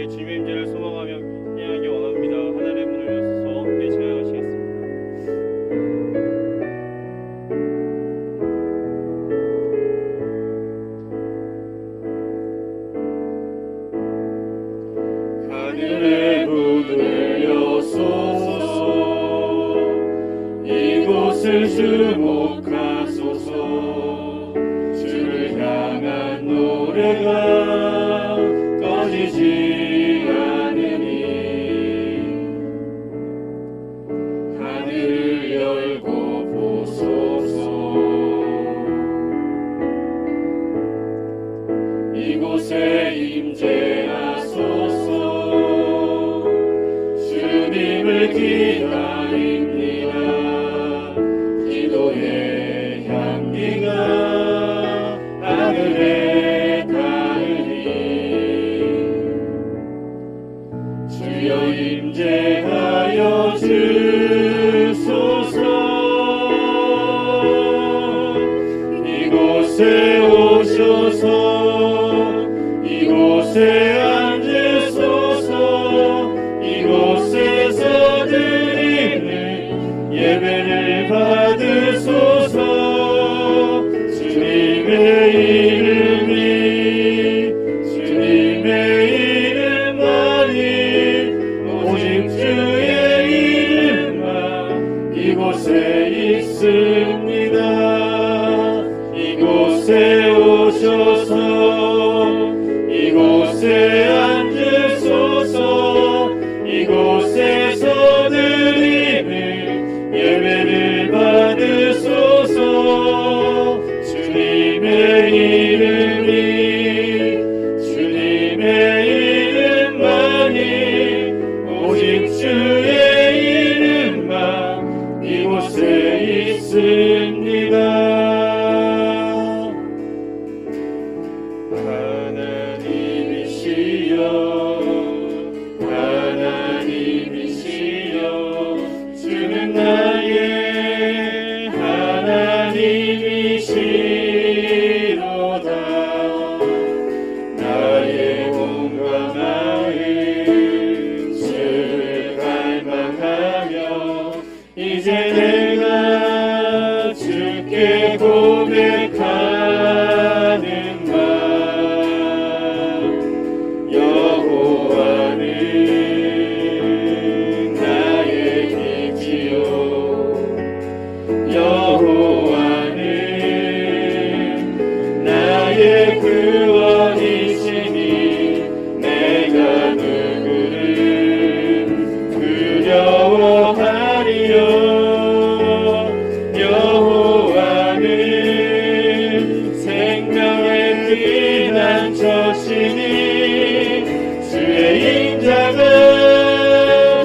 주의 임재를 소망하며 향하기 원합니다. 하늘의 문을 여소서 함께 찬양하시겠습니다. 하늘의 문을 여소서 이곳을 주목하소서. 주를 향한 노래가 꺼지지 않으니 하늘을 열고 보소서. 이곳에 임재하소서. 주님을 기다립니다. 기도의 향기가 하늘에 닿으니 주여 임재하여 주소서. 이곳에 오셔서 이곳에 앉으소서. 이곳에서 드리는 예배를 받으소서. 주님의 이름만이 오직 주의 이름만 이곳에 있습니다. 이곳에 오셔서 이곳에 앉으소서. 이곳에서 드리는 예배를 받으소서. 주님의 이름만이 오직 주의 이름만 이곳에 있습니다. 하나님이시여 주는 나의 하나님이시로다. 나의 몸과 마음 주를 갈망하며 이제 내가 주께 고백하는 말. 여호와는 나의 빛이요 여호와는 나의 구원이시니 내가 누구를 두려워하리요. 여호와는 생명의 피난처시니 주의 인자가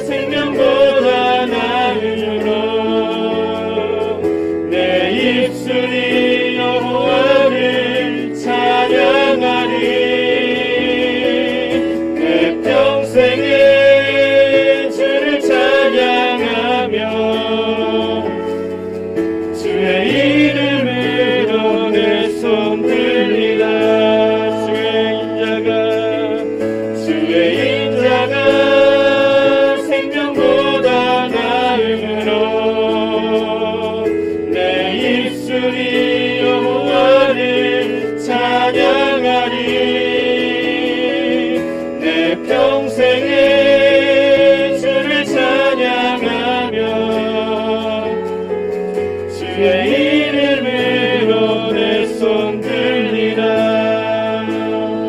생명보다 나으므로 내 입술이 여호와를 찬양하리. 내 평생에 주를 찬양하며 주의 이름으로 내 손 들리라. 주의 인자가 생명보다 나으므로 내 입술이 여호와를 찬양하리. 내 평생에 주를 찬양하며 주의 이름으로 내 손 들리라.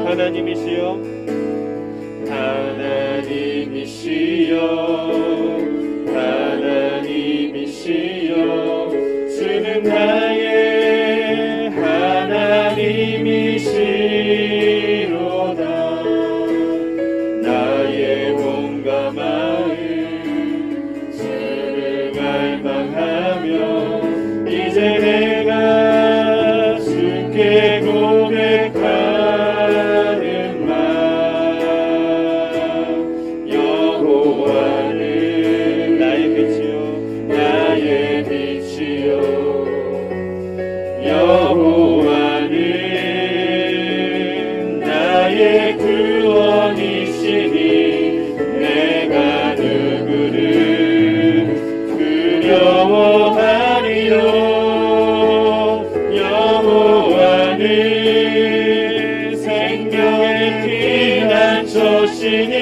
하나님이시여 주는 나의 하나님이시로다. 나의 몸과 마음 주를 갈망하며 이제 내가 주께 고백하는 말. 여호와는 나의 빛이요 여호와는 나의 구원이시니 여호와는 생명의 피난처시니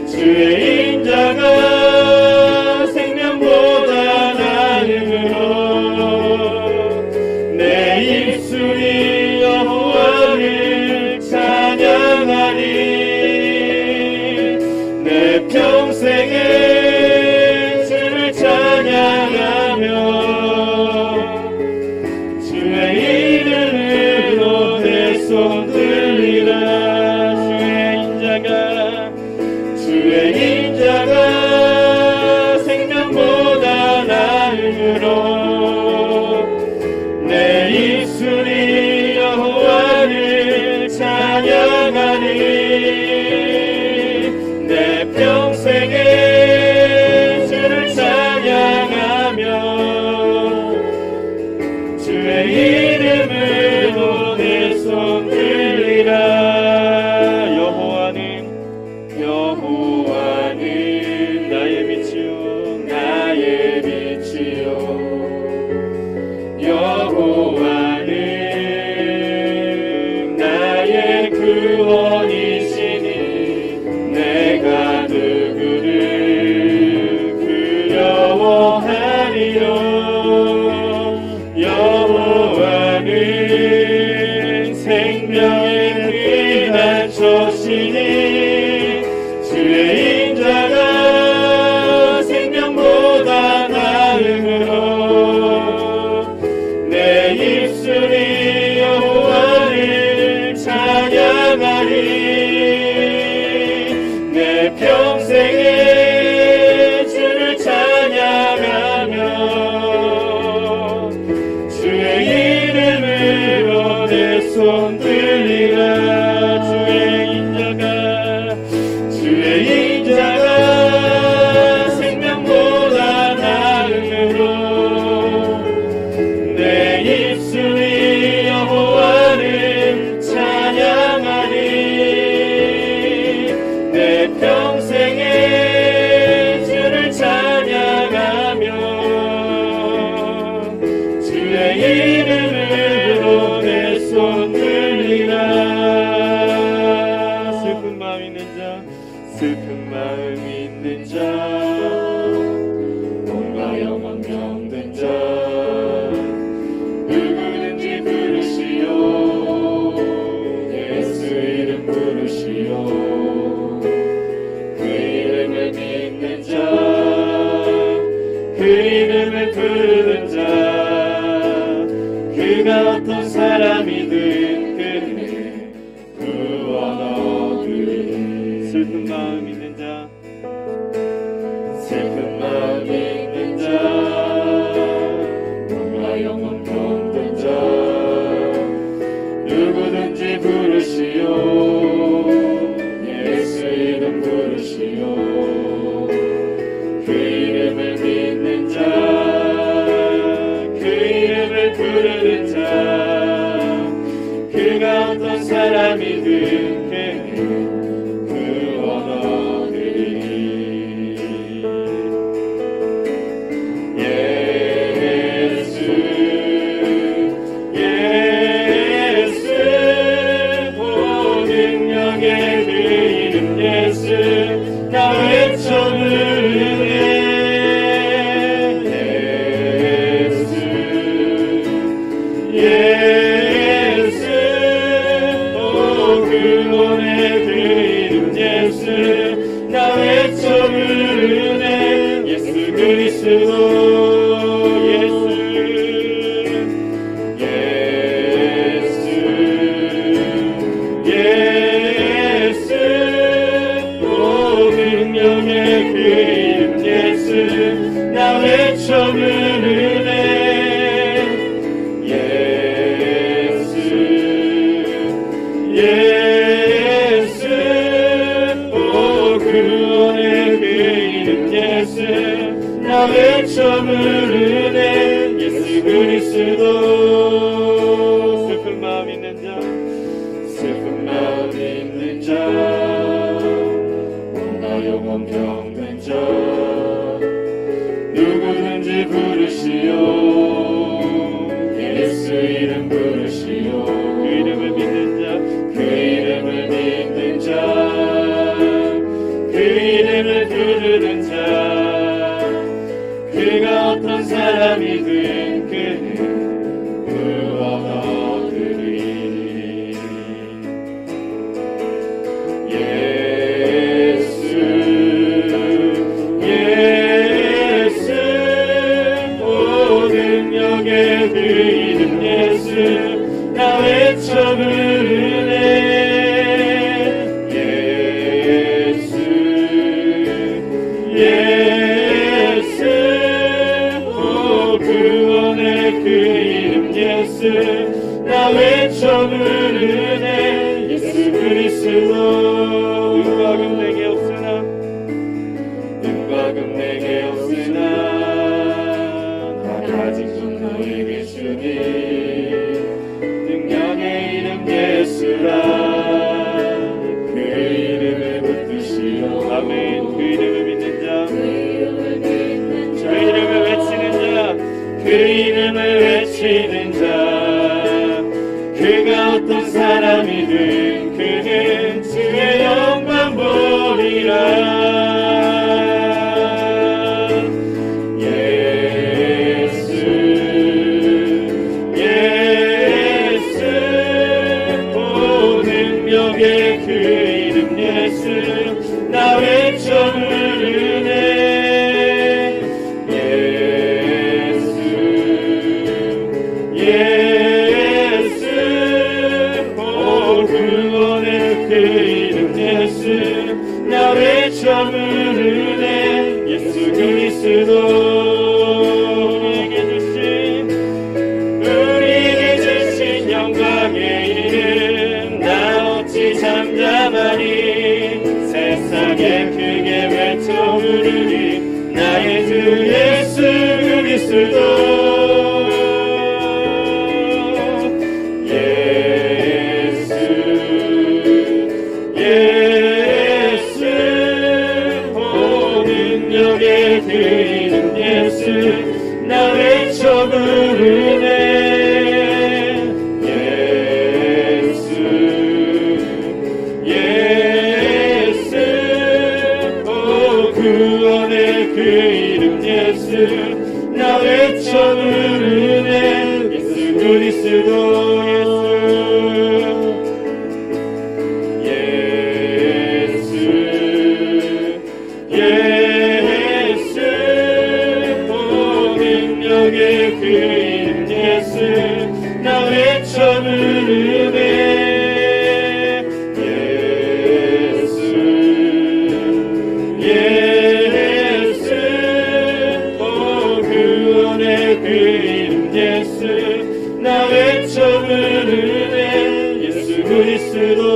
주의 인자가 생명보다 나음으로 내 입술이 여호와를 찬양하리. 내 평생에 주를 찬양하며 주의 이름으로 내 손 들리라. 주의 인자가 생명보다 나음으로 내 입술이 여호와를 찬양하리. 내 평생에 주를 찬양하며 주의 이름으로 내 손 들리라. 여호와는 나의 빛이요 여호와는 나의 구원이시니 내가 누구를 두려워하리요. 여호와는 생명의 피난처시니 주의 인자가 생명보다 나음으로 내 입술이 여호와를 찬양하리. 내 평생에 주를 찬양하며 주의 이름으로 내 손 들리라. 주의 인자가 생명보다 나음으로 내 입술이 여호와를 찬양하리. 내 평생에 주를 찬양하며 주의 이름으로 내 손 들리라. 슬픈 마음 있는 자 몸과 영혼 병든 자 누구든지 부르시오. 예수 이름 부르시오. 그 이름을 믿는 자 그 이름을 부르는 자 그가 어떤 사람이든 그를 구원 얻으리. 슬픈 마음 있는 자 몸과 영혼 병든 자 누구든지 부르시오. 예수 이름 부르시오. 그 이름을 믿는 자 그 이름을 부르는 자 그가 어떤 사람이든 그를 구원 얻으리. 나 외쳐 부르네. 예수 오 그분의 그 이름 예수 나 외쳐 부르네. 예수 그리스도 나 외쳐 부르네. 예수 오 구원의 그 이름 예수 나 외쳐 부르네. 예수 그리스도 슬픈 마음 있는 자 몸과 영혼 병든 자 누구든지 부르시오. 예수 이름 부르시오. 사람이 된 그는 구원 얻으리. 예수 예수 모든 역의 그 이름 예수 나 외쳐 부르네. 예수 오 구원의 그 이름 예수 나 외쳐 부르네. 예수 그리스도 은과 금 내게 없으나 은과 금 내게 없으나 다 가진 것 너에게 주니 능력의 이름 예수라. 그 이름을 붙드시오. 아멘. 그 이름을 믿는 자, 그 이름을 믿는 그 이름을 외치는 자, 그 이름을 외치는 자 그가 어떤 사람이든 그는 주의 영광 보리라. 예수 예수 오 능력의 그 이름 예수 나 외쳐 부르네. 예수 오 구원의 그 이름 예수 나 외쳐 부르네. 예수 그리스도 우리에게 주신 영광의 이름 나 어찌 잠잠하리. 세상에 크게 외쳐 부르리. 나의 주 예수 그리스도. 예수 오 능력의 그 이름 예수 나 외쳐 부르네. 예수 예수 오 구원의 그 이름 예수 나 외쳐 부르네. 예수 그리스도 예수 오 능력의 그 이름 예수 나 외쳐 부르네. 예수 예수 오 구원의 그 이름 예수 나 외쳐 부르네. 예수 그리스도.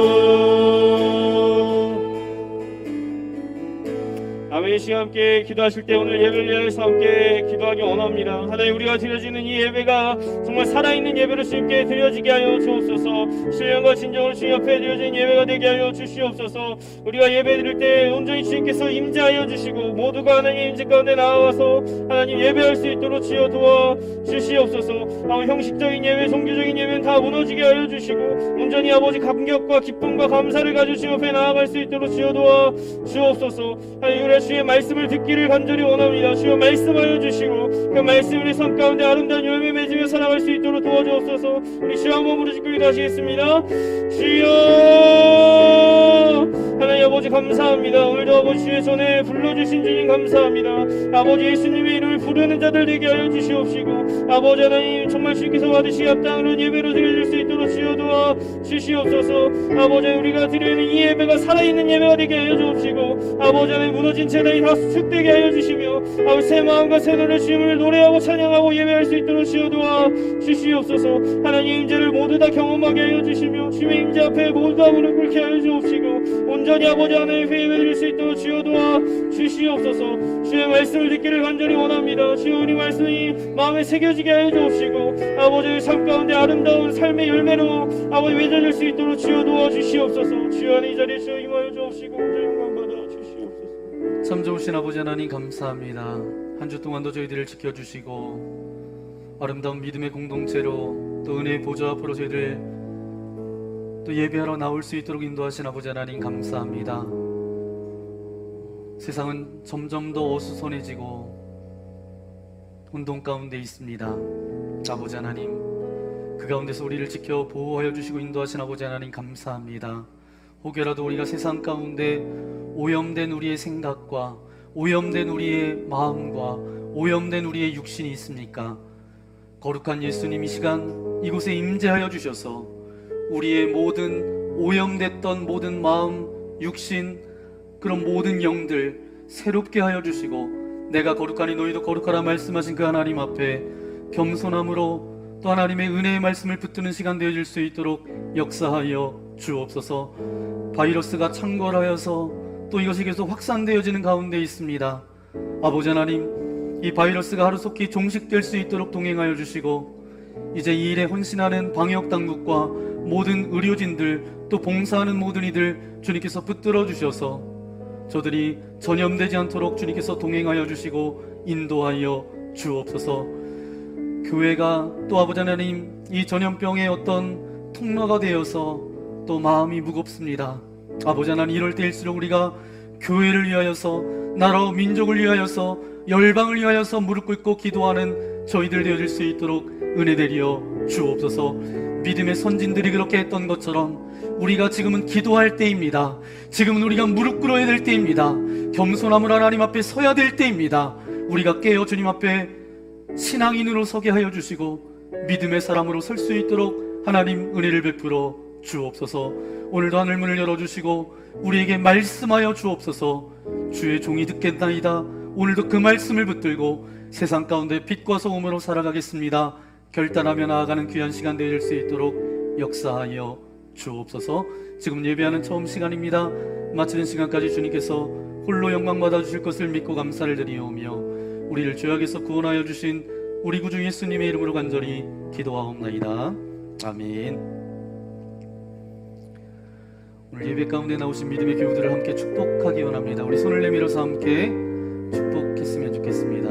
아멘. 이 시간 함께 기도하실 때 오늘 예배를 위해서 함께 기도하기 원합니다. 하나님 우리가 드려지는 이 예배가 정말 살아있는 예배로 주님께 드려지게 하여 주옵소서. 신령과 진정으로 주님 앞에 드려진 예배가 되게 하여 주시옵소서. 우리가 예배 드릴 때 온전히 주님께서 임재하여 주시고 모두가 하나님 임재 가운데 나와서 하나님 예배할 수 있도록 주여 도와 주시옵소서. 형식적인 예배, 종교적인 예배는 다 무너지게 하여 주시고 온전히 아버지 감격과 기쁨과 감사를 가지고 주님 앞에 나아갈 수 있도록 주여 도와 주옵소서. 하나님 우리 주의 말씀을 듣기를 간절히 원합니다. 주여 말씀하여 주시고 그 말씀의 삶 가운데 아름다운 열매 맺으며 살아갈 수 있도록 도와주옵소서. 우리 주여 한번 부르짖고 기도하시겠습니다. 주여 하나님 아버지 감사합니다. 오늘도 아버지 주의 전에 불러주신 주님 감사합니다. 아버지 예수님의 이름을 부르는 자들 되게 하여 주시옵시고 아버지 하나님 정말 주께서 받으시기 합당한 예배로 드려줄 수 있도록 주여 도와 주시옵소서. 아버지 우리가 드리는 이 예배가 살아있는 예배가 되게 하여 주옵시고 아버지 하나님 무너진 재단이 다 수축되게 하여 주시며 아버지 새 마음과 새 노래 주님을 노래하고 찬양하고 예배할 수 있도록 주여 도와 주시옵소서. 하나님 임재를 모두 다 경험하게 하여 주시며 주의 임재 앞에 모두 다 무릎 꿇게 하여 주옵시고 온전히 아버지 하나님 예배 드릴 수 있도록 주여 도와 주시옵소서. 주의 말씀을 듣기를 간절히 원합니다. 주여 우리 말씀이 마음에 새겨지게 하여 주옵시고 아버지의 삶 가운데 아름다운 삶의 열매로 아버지 맺어질 수 있도록 주여 도와 주시옵소서. 주여 하나님 이 자리에 주여 임하여 주옵시고 온전히 영광 받아 주시옵소서. 참 좋으신 아버지 하나님 감사합니다. 한 주 동안도 저희들을 지켜주시고 아름다운 믿음의 공동체로 또 은혜의 보좌 앞으로 저희들 또 예배하러 나올 수 있도록 인도하신 아버지 하나님 감사합니다. 세상은 점점 더 어수선해지고 운동 가운데 있습니다. 아버지 하나님, 그 가운데서 우리를 지켜 보호하여 주시고 인도하신 아버지 하나님 감사합니다. 혹여라도 우리가 세상 가운데 오염된 우리의 생각과 오염된 우리의 마음과 오염된 우리의 육신이 있습니까? 거룩한 예수님 이 시간 이곳에 임재하여 주셔서 우리의 모든 오염됐던 모든 마음, 육신, 그런 모든 영들 새롭게 하여 주시고 내가 거룩하니 너희도 거룩하라 말씀하신 그 하나님 앞에 겸손함으로 또 하나님의 은혜의 말씀을 붙드는 시간 되어질 수 있도록 역사하여 주옵소서. 바이러스가 창궐하여서 또 이것이 계속 확산되어지는 가운데 있습니다. 아버지 하나님, 이 바이러스가 하루속히 종식될 수 있도록 동행하여 주시고 이제 이 일에 헌신하는 방역당국과 모든 의료진들 또 봉사하는 모든 이들 주님께서 붙들어 주셔서 저들이 전염되지 않도록 주님께서 동행하여 주시고 인도하여 주옵소서. 교회가 또 아버지 하나님 이 전염병의 어떤 통로가 되어서 또 마음이 무겁습니다. 아버지 하나님, 이럴 때일수록 우리가 교회를 위하여서 나라와 민족을 위하여서 열방을 위하여서 무릎 꿇고 기도하는 저희들 되어질 수 있도록 은혜 내려 주옵소서. 믿음의 선진들이 그렇게 했던 것처럼 우리가 지금은 기도할 때입니다. 지금은 우리가 무릎 꿇어야 될 때입니다. 겸손함을 하나님 앞에 서야 될 때입니다. 우리가 깨어 주님 앞에 신앙인으로 서게 하여 주시고 믿음의 사람으로 설 수 있도록 하나님 은혜를 베풀어 주옵소서. 오늘도 하늘문을 열어주시고 우리에게 말씀하여 주옵소서. 주의 종이 듣겠나이다. 오늘도 그 말씀을 붙들고 세상 가운데 빛과 소금으로 살아가겠습니다. 결단하며 나아가는 귀한 시간 되어질 수 있도록 역사하여 주옵소서. 지금 예배하는 처음 시간입니다. 마치는 시간까지 주님께서 홀로 영광 받아주실 것을 믿고 감사를 드리오며 우리를 죄악에서 구원하여 주신 우리 구주 예수님의 이름으로 간절히 기도하옵나이다. 아멘. 오늘 예배 가운데 나오신 믿음의 교우들을 함께 축복하기 원합니다. 우리 손을 내밀어서 함께 축복했으면 좋겠습니다.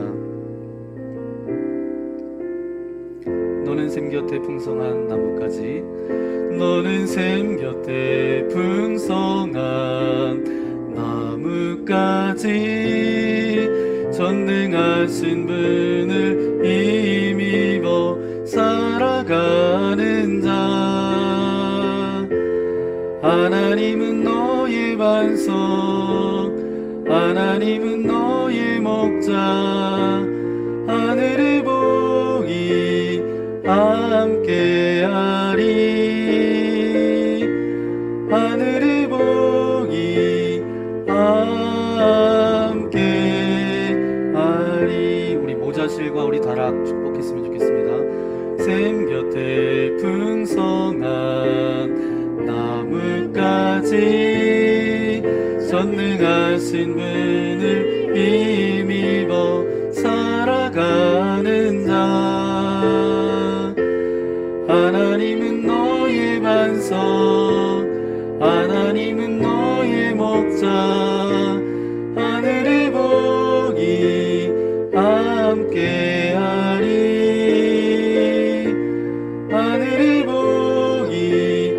너는 샘 곁에 풍성한 나무까지, 너는 샘 곁에 풍성한 나무까지, 전능하신 분을 힘입어 살아가는 자. 하나님은 너의 반석, 하나님은 너의 목자. 하늘의 복이 함께하리, 하늘의 복이 함께하리. 우리 모자실과 우리 다락 축복했으면 좋겠습니다. 샘 곁에 풍성한 나무까지, 전능하신 분을 힘입어 살아가는 자. 하나님은 너의 반석, 하나님은 너의 목자. 하늘의 복이 함께하리, 하늘의 복이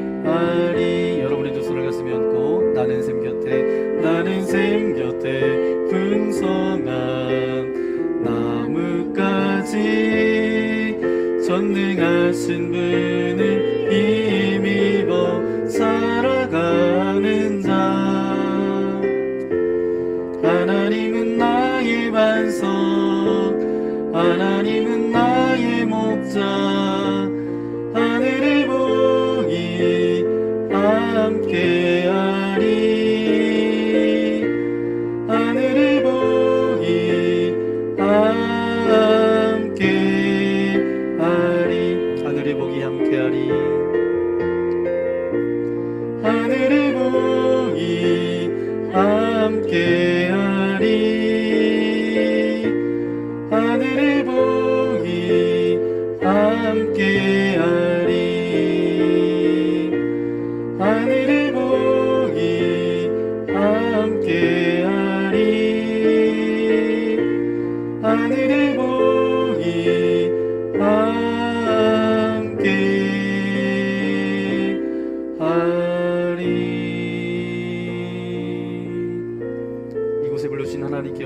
함께하리. 여러분의 두 손을 가슴에 얹고 나는 샘 곁에, 나는 샘 곁에 풍성한 나무까지, 전능하신 분을 힘입어 살아가는 자. 하나님은 나의 반석, 하나님은 나의 목자. 하늘의 복이 함께하리, 하늘의 복이 함께하리. 하늘의 복이 함께하리, 하늘의 복이 함께하리, 하늘의 복이 함께하리, 하늘의 복이 함께하리, 하늘의 복이 함께하리. 이곳에 불러주신 하나님께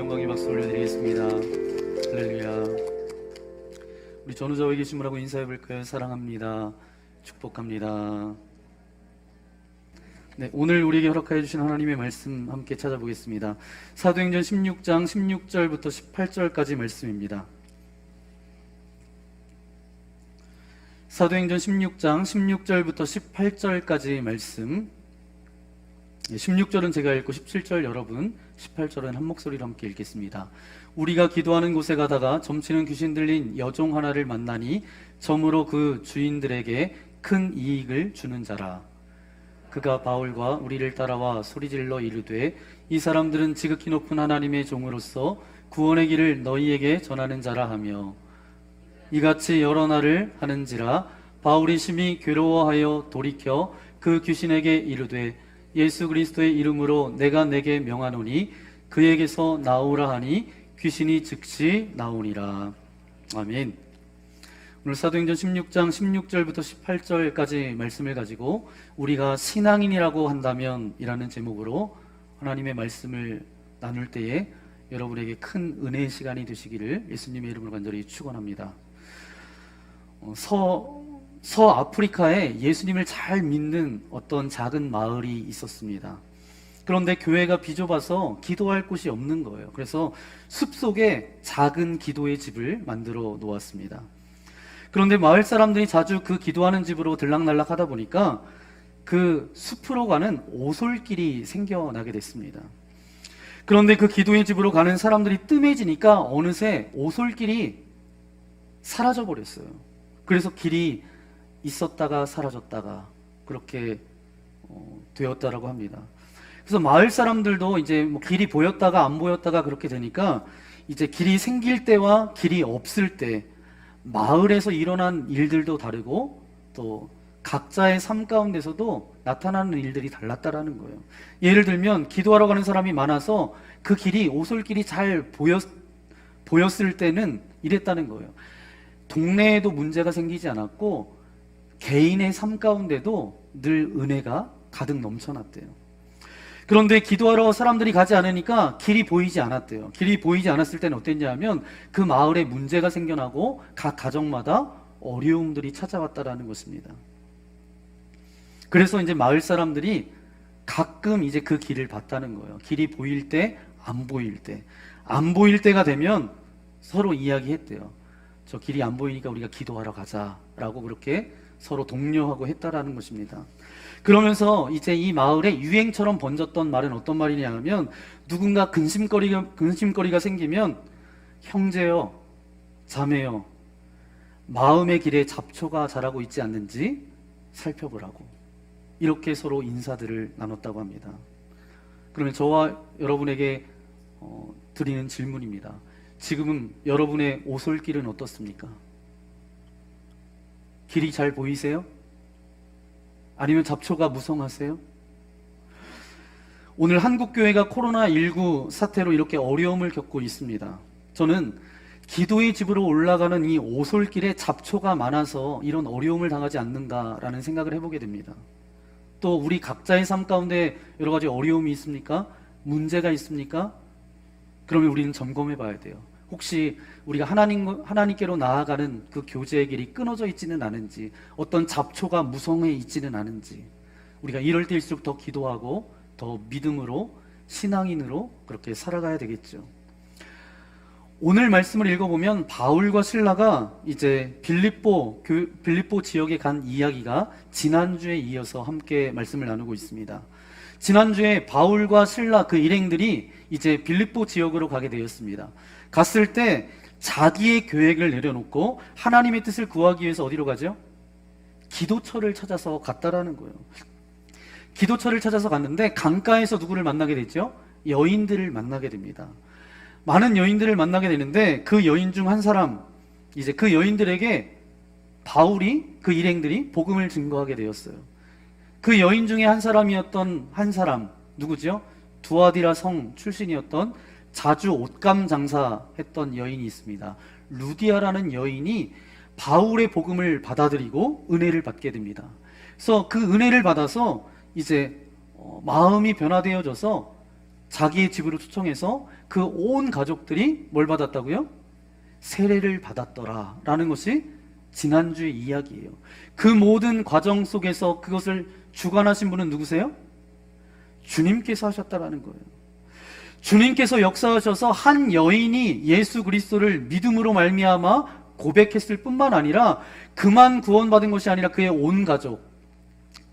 우리 전우자와 계심으라고 인사해 볼까요? 사랑합니다. 축복합니다. 네, 오늘 우리에게 허락하여 주신 하나님의 말씀 함께 찾아보겠습니다. 사도행전 16장 16절부터 18절까지 말씀입니다. 사도행전 16장 16절부터 18절까지 말씀. 16절은 제가 읽고 17절 여러분, 18절은 한 목소리로 함께 읽겠습니다. 우리가 기도하는 곳에 가다가 점치는 귀신 들린 여종 하나를 만나니 점으로 그 주인들에게 큰 이익을 주는 자라. 그가 바울과 우리를 따라와 소리질러 이르되 이 사람들은 지극히 높은 하나님의 종으로서 구원의 길을 너희에게 전하는 자라 하며 이같이 여러 날을 하는지라. 바울이 심히 괴로워하여 돌이켜 그 귀신에게 이르되 예수 그리스도의 이름으로 내가 내게 명하노니 그에게서 나오라 하니 귀신이 즉시 나오니라. 아멘. 오늘 사도행전 16장 16절부터 18절까지 말씀을 가지고 우리가 신앙인이라고 한다면 이라는 제목으로 하나님의 말씀을 나눌 때에 여러분에게 큰 은혜의 시간이 되시기를 예수님의 이름으로 간절히 축원합니다. 서아프리카에 예수님을 잘 믿는 어떤 작은 마을이 있었습니다. 그런데 교회가 비좁아서 기도할 곳이 없는 거예요. 그래서 숲속에 작은 기도의 집을 만들어 놓았습니다. 그런데 마을 사람들이 자주 그 기도하는 집으로 들락날락 하다 보니까 그 숲으로 가는 오솔길이 생겨나게 됐습니다. 그런데 그 기도의 집으로 가는 사람들이 뜸해지니까 어느새 오솔길이 사라져 버렸어요. 그래서 길이 있었다가 사라졌다가 그렇게 되었다라고 합니다. 그래서 마을 사람들도 이제 뭐 길이 보였다가 안 보였다가 그렇게 되니까 이제 길이 생길 때와 길이 없을 때 마을에서 일어난 일들도 다르고 또 각자의 삶 가운데서도 나타나는 일들이 달랐다라는 거예요. 예를 들면 기도하러 가는 사람이 많아서 그 길이 오솔길이 잘 보였을 때는 이랬다는 거예요. 동네에도 문제가 생기지 않았고 개인의 삶 가운데도 늘 은혜가 가득 넘쳐났대요. 그런데 기도하러 사람들이 가지 않으니까 길이 보이지 않았대요. 길이 보이지 않았을 때는 어땠냐면 그 마을에 문제가 생겨나고 각 가정마다 어려움들이 찾아왔다라는 것입니다. 그래서 이제 마을 사람들이 가끔 이제 그 길을 봤다는 거예요. 길이 보일 때, 안 보일 때. 안 보일 때가 되면 서로 이야기했대요. 저 길이 안 보이니까 우리가 기도하러 가자라고 그렇게 서로 독려하고 했다라는 것입니다. 그러면서 이제 이 마을에 유행처럼 번졌던 말은 어떤 말이냐 하면 누군가 근심거리가 생기면 형제여, 자매여, 마음의 길에 잡초가 자라고 있지 않는지 살펴보라고 이렇게 서로 인사들을 나눴다고 합니다. 그러면 저와 여러분에게 드리는 질문입니다. 지금은 여러분의 오솔길은 어떻습니까? 길이 잘 보이세요? 아니면 잡초가 무성하세요? 오늘 한국교회가 코로나19 사태로 이렇게 어려움을 겪고 있습니다. 저는 기도의 집으로 올라가는 이 오솔길에 잡초가 많아서 이런 어려움을 당하지 않는가라는 생각을 해보게 됩니다. 또 우리 각자의 삶 가운데 여러 가지 어려움이 있습니까? 문제가 있습니까? 그러면 우리는 점검해 봐야 돼요. 혹시 우리가 하나님께로 나아가는 그 교제의 길이 끊어져 있지는 않은지, 어떤 잡초가 무성해 있지는 않은지, 우리가 이럴 때일수록 더 기도하고 더 믿음으로, 신앙인으로 그렇게 살아가야 되겠죠. 오늘 말씀을 읽어보면 바울과 실라가 이제 빌립보 지역에 간 이야기가 지난주에 이어서 함께 말씀을 나누고 있습니다. 지난주에 바울과 실라 그 일행들이 이제 빌립보 지역으로 가게 되었습니다. 갔을 때 자기의 계획을 내려놓고 하나님의 뜻을 구하기 위해서 어디로 가죠? 기도처를 찾아서 갔다라는 거예요. 기도처를 찾아서 갔는데 강가에서 누구를 만나게 됐죠? 여인들을 만나게 됩니다. 많은 여인들을 만나게 되는데 그 여인 중 한 사람, 이제 그 여인들에게 바울이, 그 일행들이 복음을 증거하게 되었어요. 그 여인 중에 한 사람, 누구죠? 두아디라 성 출신이었던 자주 옷감 장사했던 여인이 있습니다. 루디아라는 여인이 바울의 복음을 받아들이고 은혜를 받게 됩니다. 그래서 그 은혜를 받아서 이제 마음이 변화되어져서 자기의 집으로 초청해서 그 온 가족들이 뭘 받았다고요? 세례를 받았더라 라는 것이 지난주의 이야기예요. 그 모든 과정 속에서 그것을 주관하신 분은 누구세요? 주님께서 하셨다라는 거예요. 주님께서 역사하셔서 한 여인이 예수 그리스도를 믿음으로 말미암아 고백했을 뿐만 아니라 그만 구원받은 것이 아니라 그의 온 가족,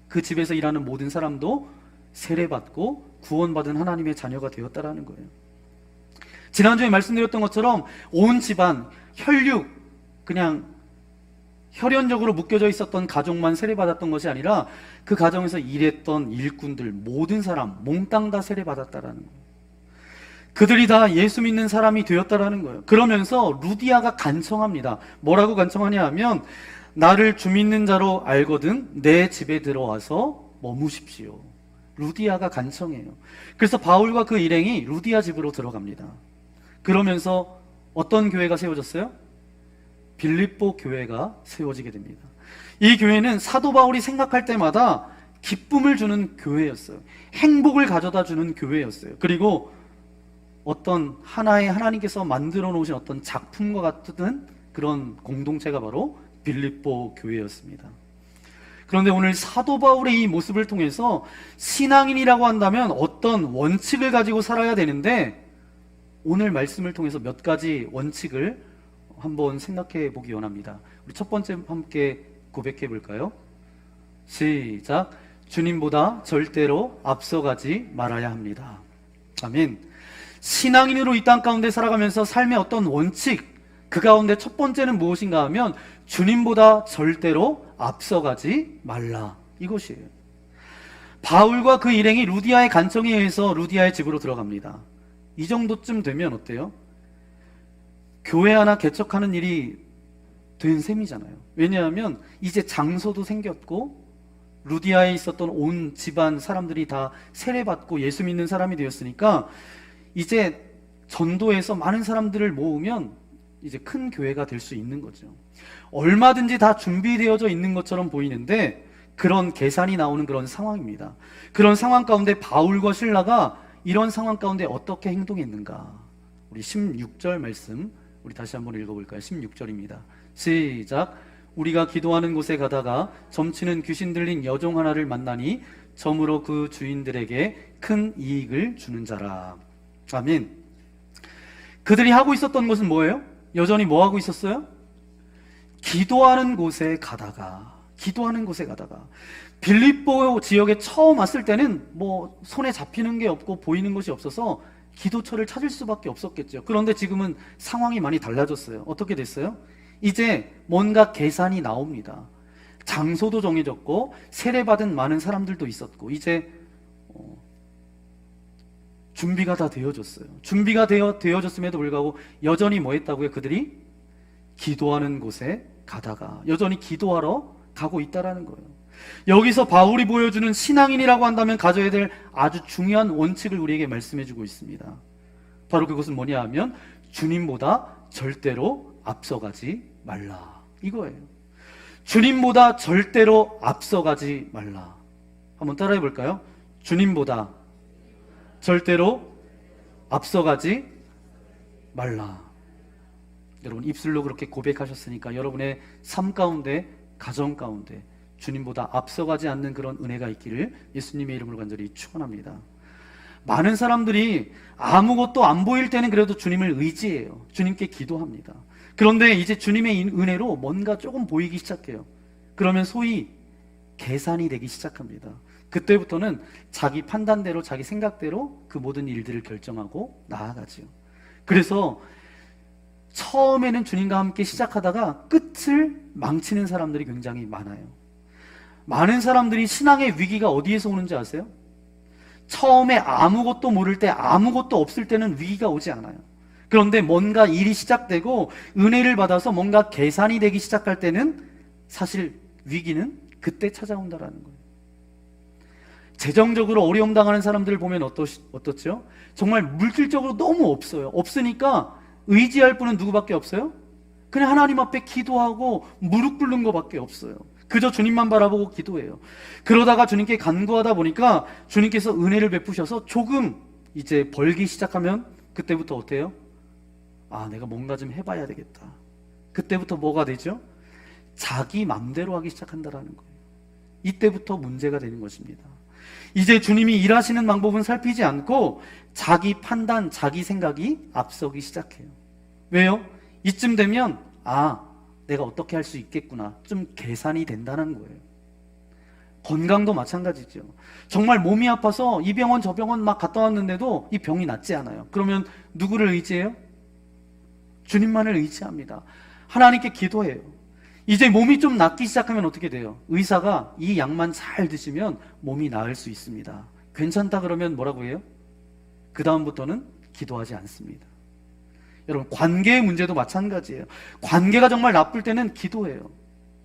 그 집에서 일하는 모든 사람도 세례받고 구원받은 하나님의 자녀가 되었다라는 거예요. 지난주에 말씀드렸던 것처럼 온 집안, 혈육, 그냥 혈연적으로 묶여져 있었던 가족만 세례받았던 것이 아니라 그 가정에서 일했던 일꾼들, 모든 사람 몽땅 다 세례받았다라는 거예요. 그들이 다 예수 믿는 사람이 되었다라는 거예요. 그러면서 루디아가 간청합니다. 뭐라고 간청하냐 하면 나를 주 믿는 자로 알거든 내 집에 들어와서 머무십시오. 루디아가 간청해요. 그래서 바울과 그 일행이 루디아 집으로 들어갑니다. 그러면서 어떤 교회가 세워졌어요? 빌립보 교회가 세워지게 됩니다. 이 교회는 사도 바울이 생각할 때마다 기쁨을 주는 교회였어요. 행복을 가져다 주는 교회였어요. 그리고 어떤 하나의 하나님께서 만들어 놓으신 어떤 작품과 같은 그런 공동체가 바로 빌립보 교회였습니다. 그런데 오늘 사도 바울의 이 모습을 통해서 신앙인이라고 한다면 어떤 원칙을 가지고 살아야 되는데 오늘 말씀을 통해서 몇 가지 원칙을 한번 생각해 보기 원합니다. 우리 첫 번째 함께 고백해 볼까요? 시작. 주님보다 절대로 앞서가지 말아야 합니다. 아멘. 신앙인으로 이 땅 가운데 살아가면서 삶의 어떤 원칙, 그 가운데 첫 번째는 무엇인가 하면 주님보다 절대로 앞서가지 말라, 이것이에요. 바울과 그 일행이 루디아의 간청에 의해서 루디아의 집으로 들어갑니다. 이 정도쯤 되면 어때요? 교회 하나 개척하는 일이 된 셈이잖아요. 왜냐하면 이제 장소도 생겼고 루디아에 있었던 온 집안 사람들이 다 세례받고 예수 믿는 사람이 되었으니까 이제 전도해서 많은 사람들을 모으면 이제 큰 교회가 될 수 있는 거죠. 얼마든지 다 준비되어져 있는 것처럼 보이는데 그런 계산이 나오는 그런 상황입니다. 그런 상황 가운데 바울과 실라가 이런 상황 가운데 어떻게 행동했는가? 우리 16절 말씀 우리 다시 한번 읽어볼까요? 16절입니다. 시작. 우리가 기도하는 곳에 가다가 점치는 귀신 들린 여종 하나를 만나니 점으로 그 주인들에게 큰 이익을 주는 자라. 아멘. 그들이 하고 있었던 것은 뭐예요? 여전히 뭐 하고 있었어요? 기도하는 곳에 가다가 빌립보 지역에 처음 왔을 때는 뭐 손에 잡히는 게 없고 보이는 것이 없어서 기도처를 찾을 수밖에 없었겠죠. 그런데 지금은 상황이 많이 달라졌어요. 어떻게 됐어요? 이제 뭔가 계산이 나옵니다. 장소도 정해졌고 세례받은 많은 사람들도 있었고 이제 준비가 다 되어졌어요. 준비가 되어졌음에도 불구하고 여전히 뭐 했다고요? 그들이 기도하는 곳에 가다가 여전히 기도하러 가고 있다라는 거예요. 여기서 바울이 보여주는 신앙인이라고 한다면 가져야 될 아주 중요한 원칙을 우리에게 말씀해주고 있습니다. 바로 그것은 뭐냐 하면 주님보다 절대로 앞서가지 말라, 이거예요. 주님보다 절대로 앞서가지 말라. 한번 따라해 볼까요? 주님보다 절대로 앞서가지 말라. 여러분 입술로 그렇게 고백하셨으니까 여러분의 삶 가운데, 가정 가운데 주님보다 앞서가지 않는 그런 은혜가 있기를 예수님의 이름으로 간절히 축원합니다. 많은 사람들이 아무것도 안 보일 때는 그래도 주님을 의지해요. 주님께 기도합니다. 그런데 이제 주님의 은혜로 뭔가 조금 보이기 시작해요. 그러면 소위 계산이 되기 시작합니다. 그때부터는 자기 판단대로, 자기 생각대로 그 모든 일들을 결정하고 나아가지요. 그래서 처음에는 주님과 함께 시작하다가 끝을 망치는 사람들이 굉장히 많아요. 많은 사람들이 신앙의 위기가 어디에서 오는지 아세요? 처음에 아무것도 모를 때, 아무것도 없을 때는 위기가 오지 않아요. 그런데 뭔가 일이 시작되고 은혜를 받아서 뭔가 계산이 되기 시작할 때는 사실 위기는 그때 찾아온다라는 거예요. 재정적으로 어려움 당하는 사람들을 보면 어떻죠? 정말 물질적으로 너무 없어요. 없으니까 의지할 분은 누구밖에 없어요? 그냥 하나님 앞에 기도하고 무릎 꿇는 것밖에 없어요. 그저 주님만 바라보고 기도해요. 그러다가 주님께 간구하다 보니까 주님께서 은혜를 베푸셔서 조금 이제 벌기 시작하면 그때부터 어때요? 내가 뭔가 좀 해봐야 되겠다. 그때부터 뭐가 되죠? 자기 맘대로 하기 시작한다라는 거예요. 이때부터 문제가 되는 것입니다. 이제 주님이 일하시는 방법은 살피지 않고 자기 판단, 자기 생각이 앞서기 시작해요. 왜요? 이쯤 되면 내가 어떻게 할 수 있겠구나, 좀 계산이 된다는 거예요. 건강도 마찬가지죠. 정말 몸이 아파서 이 병원 저 병원 막 갔다 왔는데도 이 병이 낫지 않아요. 그러면 누구를 의지해요? 주님만을 의지합니다. 하나님께 기도해요. 이제 몸이 좀 낫기 시작하면 어떻게 돼요? 의사가 이 약만 잘 드시면 몸이 나을 수 있습니다. 괜찮다 그러면 뭐라고 해요? 그 다음부터는 기도하지 않습니다. 여러분, 관계의 문제도 마찬가지예요. 관계가 정말 나쁠 때는 기도해요.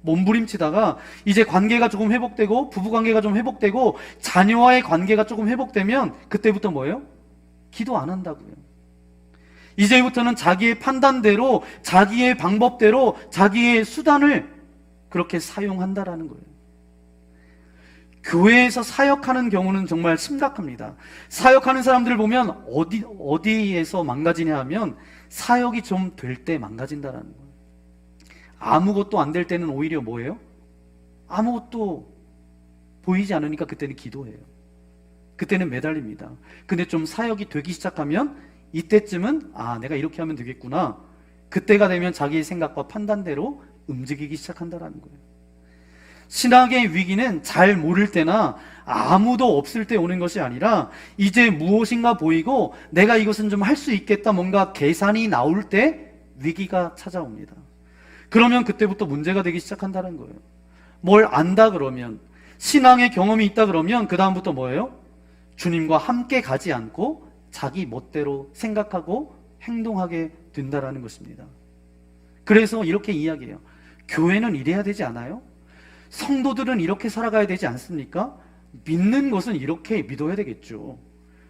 몸부림치다가 이제 관계가 조금 회복되고, 부부관계가 좀 회복되고, 자녀와의 관계가 조금 회복되면 그때부터 뭐예요? 기도 안 한다고요. 이제부터는 자기의 판단대로, 자기의 방법대로, 자기의 수단을 그렇게 사용한다라는 거예요. 교회에서 사역하는 경우는 정말 심각합니다. 사역하는 사람들을 보면 어디에서 망가지냐 하면 사역이 좀 될 때 망가진다라는 거예요. 아무것도 안 될 때는 오히려 뭐예요? 아무것도 보이지 않으니까 그때는 기도해요. 그때는 매달립니다. 근데 좀 사역이 되기 시작하면 이때쯤은 내가 이렇게 하면 되겠구나. 그때가 되면 자기의 생각과 판단대로 움직이기 시작한다라는 거예요. 신학의 위기는 잘 모를 때나 아무도 없을 때 오는 것이 아니라 이제 무엇인가 보이고 내가 이것은 좀 할 수 있겠다, 뭔가 계산이 나올 때 위기가 찾아옵니다. 그러면 그때부터 문제가 되기 시작한다는 거예요. 뭘 안다 그러면, 신앙의 경험이 있다 그러면 그 다음부터 뭐예요? 주님과 함께 가지 않고 자기 멋대로 생각하고 행동하게 된다라는 것입니다. 그래서 이렇게 이야기해요. 교회는 이래야 되지 않아요? 성도들은 이렇게 살아가야 되지 않습니까? 믿는 것은 이렇게 믿어야 되겠죠.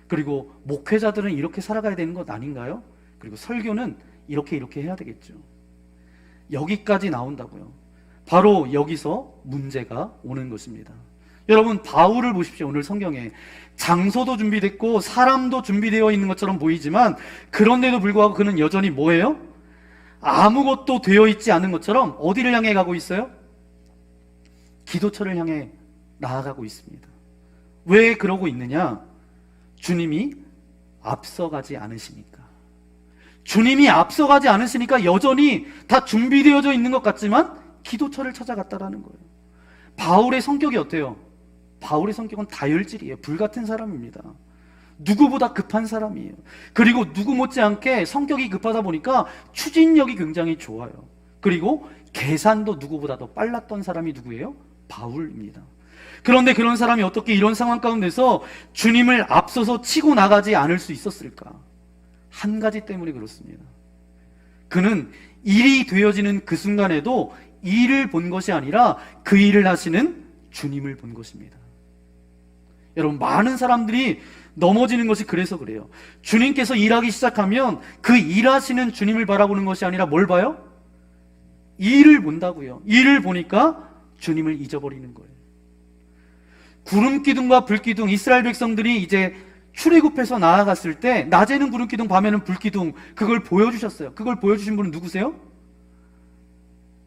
그리고 목회자들은 이렇게 살아가야 되는 것 아닌가요? 그리고 설교는 이렇게 해야 되겠죠. 여기까지 나온다고요. 바로 여기서 문제가 오는 것입니다. 여러분, 바울을 보십시오. 오늘 성경에 장소도 준비됐고 사람도 준비되어 있는 것처럼 보이지만 그런데도 불구하고 그는 여전히 뭐예요? 아무것도 되어 있지 않은 것처럼 어디를 향해 가고 있어요? 기도처를 향해 나아가고 있습니다. 왜 그러고 있느냐? 주님이 앞서가지 않으시니까. 주님이 앞서가지 않으시니까 여전히 다 준비되어져 있는 것 같지만 기도처를 찾아갔다라는 거예요. 바울의 성격이 어때요? 바울의 성격은 다혈질이에요. 불같은 사람입니다. 누구보다 급한 사람이에요. 그리고 누구 못지않게 성격이 급하다 보니까 추진력이 굉장히 좋아요. 그리고 계산도 누구보다 더 빨랐던 사람이 누구예요? 바울입니다. 그런데 그런 사람이 어떻게 이런 상황 가운데서 주님을 앞서서 치고 나가지 않을 수 있었을까? 한 가지 때문에 그렇습니다. 그는 일이 되어지는 그 순간에도 일을 본 것이 아니라 그 일을 하시는 주님을 본 것입니다. 여러분, 많은 사람들이 넘어지는 것이 그래서 그래요. 주님께서 일하기 시작하면 그 일하시는 주님을 바라보는 것이 아니라 뭘 봐요? 일을 본다고요. 일을 보니까 주님을 잊어버리는 거예요. 구름기둥과 불기둥, 이스라엘 백성들이 이제 출애굽해서 나아갔을 때 낮에는 구름기둥, 밤에는 불기둥, 그걸 보여주셨어요. 그걸 보여주신 분은 누구세요?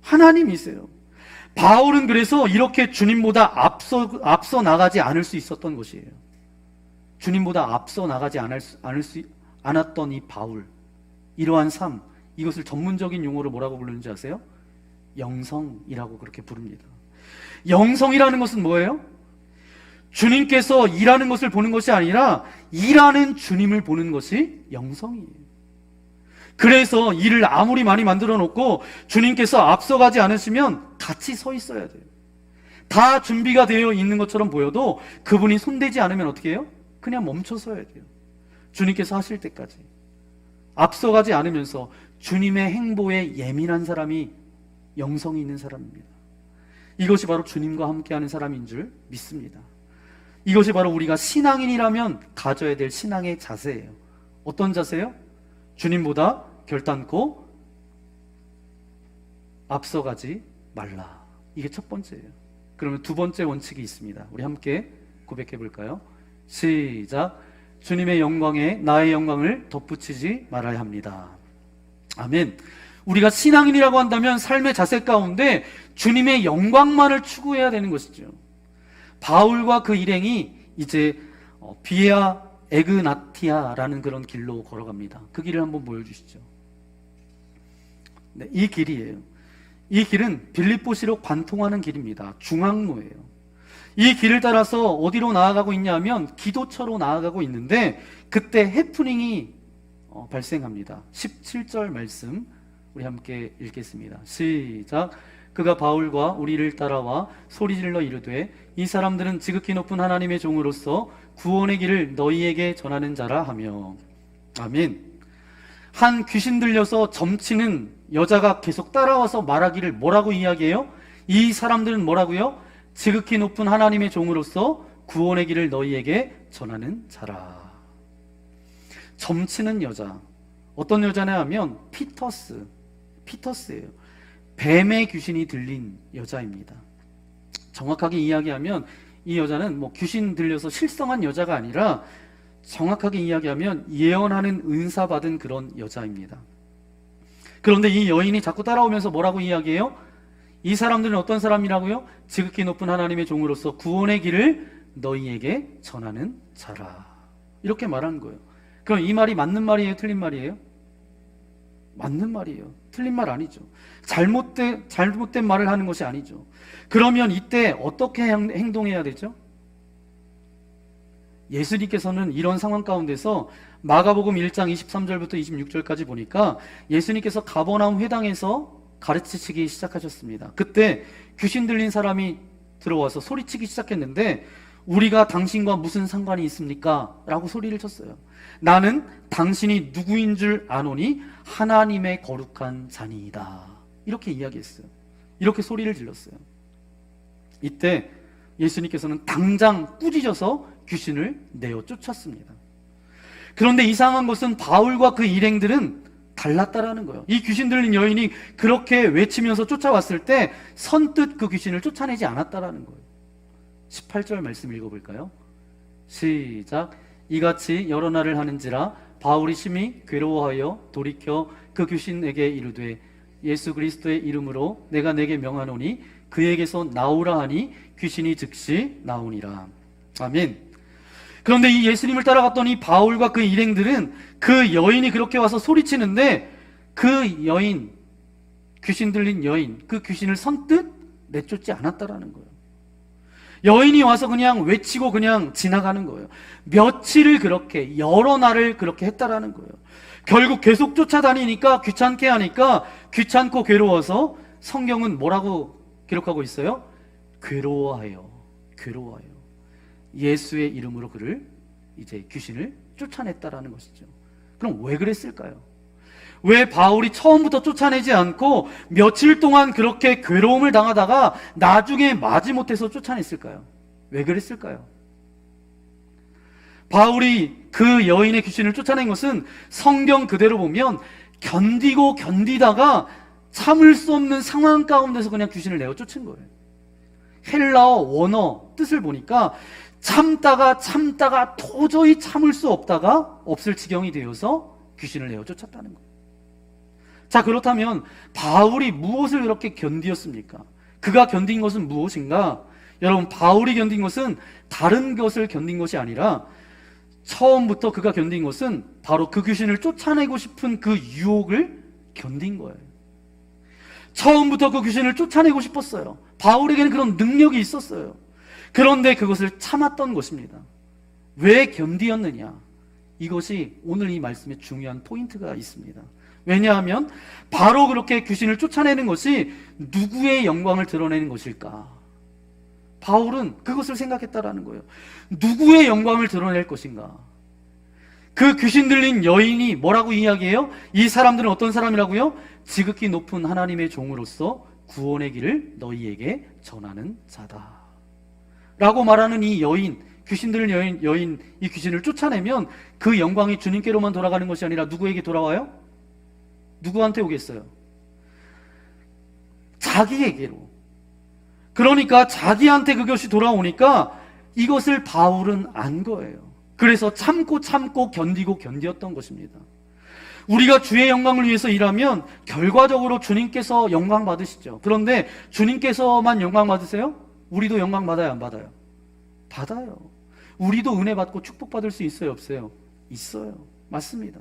하나님이세요. 바울은 그래서 이렇게 주님보다 앞서 나가지 않을 수 있었던 것이에요. 주님보다 앞서 나가지 않았던 이 바울, 이러한 삶, 이것을 전문적인 용어로 뭐라고 부르는지 아세요? 영성이라고 그렇게 부릅니다. 영성이라는 것은 뭐예요? 주님께서 일하는 것을 보는 것이 아니라 일하는 주님을 보는 것이 영성이에요. 그래서 일을 아무리 많이 만들어 놓고 주님께서 앞서가지 않으시면 같이 서 있어야 돼요. 다 준비가 되어 있는 것처럼 보여도 그분이 손대지 않으면 어떻게 해요? 그냥 멈춰 서야 돼요. 주님께서 하실 때까지. 앞서가지 않으면서 주님의 행보에 예민한 사람이 영성이 있는 사람입니다. 이것이 바로 주님과 함께하는 사람인 줄 믿습니다. 이것이 바로 우리가 신앙인이라면 가져야 될 신앙의 자세예요. 어떤 자세요? 주님보다 결단코 앞서가지 말라. 이게 첫 번째예요. 그러면 두 번째 원칙이 있습니다. 우리 함께 고백해 볼까요? 시작. 주님의 영광에 나의 영광을 덧붙이지 말아야 합니다. 아멘. 우리가 신앙인이라고 한다면 삶의 자세 가운데 주님의 영광만을 추구해야 되는 것이죠. 바울과 그 일행이 이제 비에아 에그나티아라는 그런 길로 걸어갑니다. 그 길을 한번 보여주시죠. 네, 이 길이에요. 이 길은 빌립보시로 관통하는 길입니다. 중앙로예요. 이 길을 따라서 어디로 나아가고 있냐면 기도처로 나아가고 있는데 그때 해프닝이 발생합니다. 17절 말씀 우리 함께 읽겠습니다. 시작. 그가 바울과 우리를 따라와 소리질러 이르되 이 사람들은 지극히 높은 하나님의 종으로서 구원의 길을 너희에게 전하는 자라 하며. 아멘. 한 귀신 들려서 점치는 여자가 계속 따라와서 말하기를 뭐라고 이야기해요? 이 사람들은 뭐라고요? 지극히 높은 하나님의 종으로서 구원의 길을 너희에게 전하는 자라. 점치는 여자, 어떤 여자냐 하면 피터스예요. 뱀의 귀신이 들린 여자입니다. 정확하게 이야기하면 이 여자는 귀신 들려서 실성한 여자가 아니라 정확하게 이야기하면 예언하는 은사 받은 그런 여자입니다. 그런데 이 여인이 자꾸 따라오면서 뭐라고 이야기해요? 이 사람들은 어떤 사람이라고요? 지극히 높은 하나님의 종으로서 구원의 길을 너희에게 전하는 자라. 이렇게 말하는 거예요. 그럼 이 말이 맞는 말이에요? 틀린 말이에요? 맞는 말이에요. 틀린 말 아니죠. 잘못된 말을 하는 것이 아니죠. 그러면 이때 어떻게 행동해야 되죠? 예수님께서는 이런 상황 가운데서 마가복음 1장 23절부터 26절까지 보니까 예수님께서 가버나움 회당에서 가르치시기 시작하셨습니다. 그때 귀신 들린 사람이 들어와서 소리치기 시작했는데 우리가 당신과 무슨 상관이 있습니까? 라고 소리를 쳤어요. 나는 당신이 누구인 줄 아노니 하나님의 거룩한 자니이다. 이렇게 이야기했어요. 이렇게 소리를 질렀어요. 이때 예수님께서는 당장 꾸짖어서 귀신을 내어 쫓았습니다. 그런데 이상한 것은 바울과 그 일행들은 달랐다라는 거예요. 이 귀신 들린 여인이 그렇게 외치면서 쫓아왔을 때 선뜻 그 귀신을 쫓아내지 않았다라는 거예요. 18절 말씀 읽어볼까요? 시작. 이같이 여러 날을 하는지라 바울이 심히 괴로워하여 돌이켜 그 귀신에게 이르되 예수 그리스도의 이름으로 내가 내게 명하노니 그에게서 나오라 하니 귀신이 즉시 나오니라. 아멘. 그런데 이 예수님을 따라갔더니 바울과 그 일행들은 그 여인이 그렇게 와서 소리치는데 그 여인, 귀신 들린 여인, 그 귀신을 선뜻 내쫓지 않았다라는 거예요. 여인이 와서 그냥 외치고 그냥 지나가는 거예요. 며칠을 그렇게 여러 날을 그렇게 했다라는 거예요. 결국 계속 쫓아다니니까 귀찮게 하니까 귀찮고 괴로워서 성경은 뭐라고 기록하고 있어요? 괴로워하여 예수의 이름으로 그를 이제 귀신을 쫓아냈다라는 것이죠. 그럼 왜 그랬을까요? 왜 바울이 처음부터 쫓아내지 않고 며칠 동안 그렇게 괴로움을 당하다가 나중에 마지못해서 쫓아냈을까요? 왜 그랬을까요? 바울이 그 여인의 귀신을 쫓아낸 것은 성경 그대로 보면 견디다가 참을 수 없는 상황 가운데서 그냥 귀신을 내어 쫓은 거예요. 헬라어 원어 뜻을 보니까 참다가 도저히 참을 수 없다가 없을 지경이 되어서 귀신을 내어 쫓았다는 거예요. 자, 그렇다면 바울이 무엇을 그렇게 견디었습니까? 그가 견딘 것은 무엇인가? 여러분, 바울이 견딘 것은 다른 것을 견딘 것이 아니라 처음부터 그가 견딘 것은 바로 그 귀신을 쫓아내고 싶은 그 유혹을 견딘 거예요. 처음부터 그 귀신을 쫓아내고 싶었어요. 바울에게는 그런 능력이 있었어요. 그런데 그것을 참았던 것입니다. 왜 견디었느냐? 이것이 오늘 이 말씀에 중요한 포인트가 있습니다. 왜냐하면 바로 그렇게 귀신을 쫓아내는 것이 누구의 영광을 드러내는 것일까? 바울은 그것을 생각했다라는 거예요. 누구의 영광을 드러낼 것인가? 그 귀신 들린 여인이 뭐라고 이야기해요? 이 사람들은 어떤 사람이라고요? 지극히 높은 하나님의 종으로서 구원의 길을 너희에게 전하는 자다 라고 말하는 이 여인, 귀신 들린 여인, 이 귀신을 쫓아내면 그 영광이 주님께로만 돌아가는 것이 아니라 누구에게 돌아와요? 누구한테 오겠어요? 자기에게로. 그러니까 자기한테 그것이 돌아오니까 이것을 바울은 안 거예요. 그래서 참고 견디었던 것입니다. 우리가 주의 영광을 위해서 일하면 결과적으로 주님께서 영광 받으시죠. 그런데 주님께서만 영광 받으세요? 우리도 영광 받아요, 안 받아요? 받아요. 우리도 은혜 받고 축복받을 수 있어요, 없어요? 있어요. 맞습니다.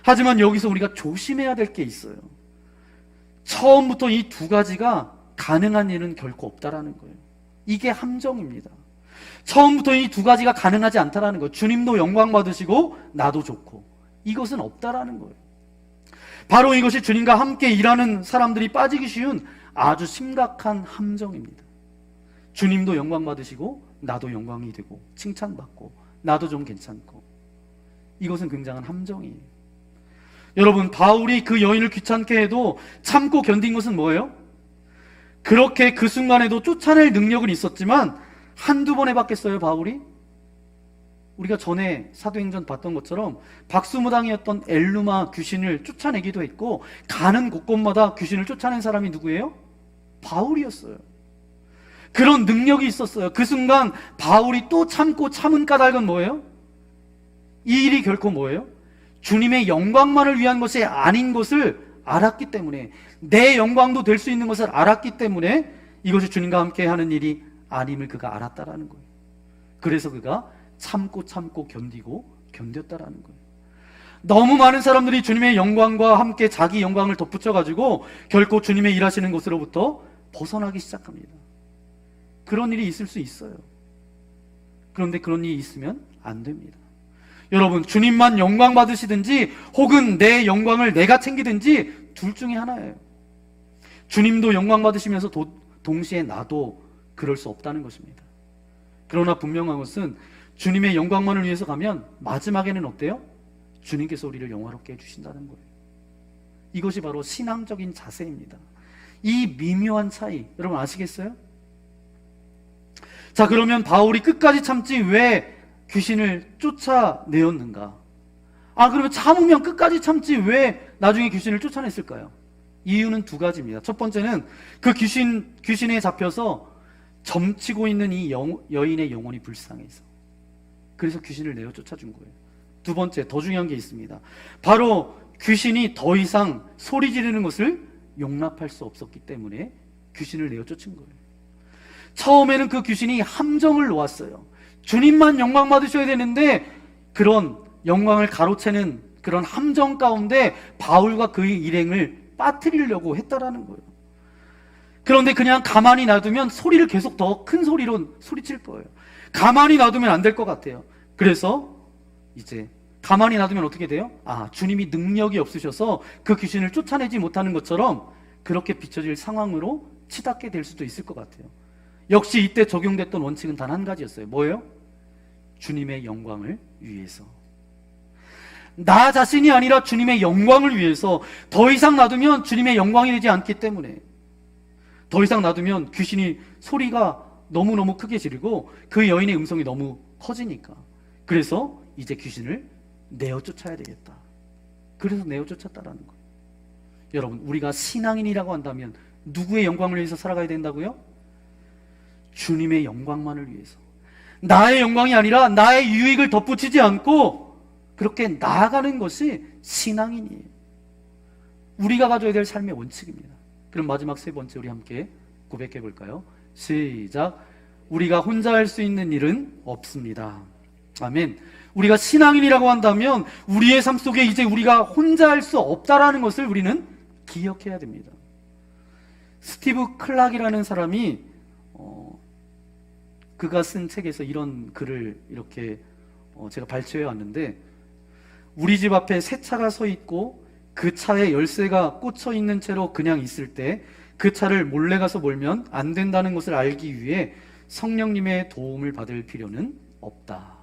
하지만 여기서 우리가 조심해야 될 게 있어요. 처음부터 이 두 가지가 가능한 일은 결코 없다라는 거예요. 이게 함정입니다. 처음부터 이 두 가지가 가능하지 않다라는 거예요. 주님도 영광 받으시고 나도 좋고, 이것은 없다라는 거예요. 바로 이것이 주님과 함께 일하는 사람들이 빠지기 쉬운 아주 심각한 함정입니다. 주님도 영광 받으시고 나도 영광이 되고 칭찬받고 나도 좀 괜찮고, 이것은 굉장한 함정이에요. 여러분, 바울이 그 여인을 귀찮게 해도 참고 견딘 것은 뭐예요? 그렇게 그 순간에도 쫓아낼 능력은 있었지만 한두 번 해봤겠어요, 바울이? 우리가 전에 사도행전 봤던 것처럼 박수무당이었던 엘루마 귀신을 쫓아내기도 했고, 가는 곳곳마다 귀신을 쫓아낸 사람이 누구예요? 바울이었어요. 그런 능력이 있었어요. 그 순간 바울이 또 참고 참은 까닭은 뭐예요? 이 일이 결코 뭐예요? 주님의 영광만을 위한 것이 아닌 것을 알았기 때문에, 내 영광도 될 수 있는 것을 알았기 때문에 이것이 주님과 함께 하는 일이 아님을 그가 알았다라는 거예요. 그래서 그가 참고 견디고 견뎠다라는 거예요. 너무 많은 사람들이 주님의 영광과 함께 자기 영광을 덧붙여가지고 결코 주님의 일하시는 곳으로부터 벗어나기 시작합니다. 그런 일이 있을 수 있어요. 그런데 그런 일이 있으면 안 됩니다. 여러분, 주님만 영광 받으시든지 혹은 내 영광을 내가 챙기든지 둘 중에 하나예요. 주님도 영광 받으시면서 동시에 나도 그럴 수 없다는 것입니다. 그러나 분명한 것은 주님의 영광만을 위해서 가면 마지막에는 어때요? 주님께서 우리를 영화롭게 해주신다는 거예요. 이것이 바로 신앙적인 자세입니다. 이 미묘한 차이, 여러분 아시겠어요? 자, 그러면 바울이 끝까지 참지 왜 귀신을 쫓아내었는가? 그러면 참으면 끝까지 참지 왜 나중에 귀신을 쫓아냈을까요? 이유는 두 가지입니다. 첫 번째는 그 귀신에 잡혀서 점치고 있는 이 여인의 영혼이 불쌍해서, 그래서 귀신을 내어 쫓아준 거예요. 두 번째, 더 중요한 게 있습니다. 바로 귀신이 더 이상 소리 지르는 것을 용납할 수 없었기 때문에 귀신을 내어 쫓은 거예요. 처음에는 그 귀신이 함정을 놓았어요. 주님만 영광 받으셔야 되는데 그런 영광을 가로채는 그런 함정 가운데 바울과 그의 일행을 빠뜨리려고 했다라는 거예요. 그런데 그냥 가만히 놔두면 소리를 계속 더 큰 소리로 소리칠 거예요. 가만히 놔두면 안 될 것 같아요. 그래서 이제 가만히 놔두면 어떻게 돼요? 주님이 능력이 없으셔서 그 귀신을 쫓아내지 못하는 것처럼 그렇게 비춰질 상황으로 치닫게 될 수도 있을 것 같아요. 역시 이때 적용됐던 원칙은 단 한 가지였어요. 뭐예요? 주님의 영광을 위해서. 나 자신이 아니라 주님의 영광을 위해서. 더 이상 놔두면 주님의 영광이 되지 않기 때문에. 더 이상 놔두면 귀신이 소리가 너무너무 크게 지르고 그 여인의 음성이 너무 커지니까. 그래서 이제 귀신을 내어 쫓아야 되겠다. 그래서 내어 쫓았다라는 거예요. 여러분, 우리가 신앙인이라고 한다면 누구의 영광을 위해서 살아가야 된다고요? 주님의 영광만을 위해서. 나의 영광이 아니라 나의 유익을 덧붙이지 않고 그렇게 나아가는 것이 신앙인이에요. 우리가 가져야 될 삶의 원칙입니다. 그럼 마지막 세 번째 우리 함께 고백해 볼까요? 시작. 우리가 혼자 할 수 있는 일은 없습니다. 아멘. 우리가 신앙인이라고 한다면 우리의 삶 속에 이제 우리가 혼자 할 수 없다라는 것을 우리는 기억해야 됩니다. 스티브 클락이라는 사람이 그가 쓴 책에서 이런 글을 이렇게 제가 발췌해 왔는데, 우리 집 앞에 새 차가 서 있고 그 차에 열쇠가 꽂혀 있는 채로 그냥 있을 때 그 차를 몰래 가서 몰면 안 된다는 것을 알기 위해 성령님의 도움을 받을 필요는 없다.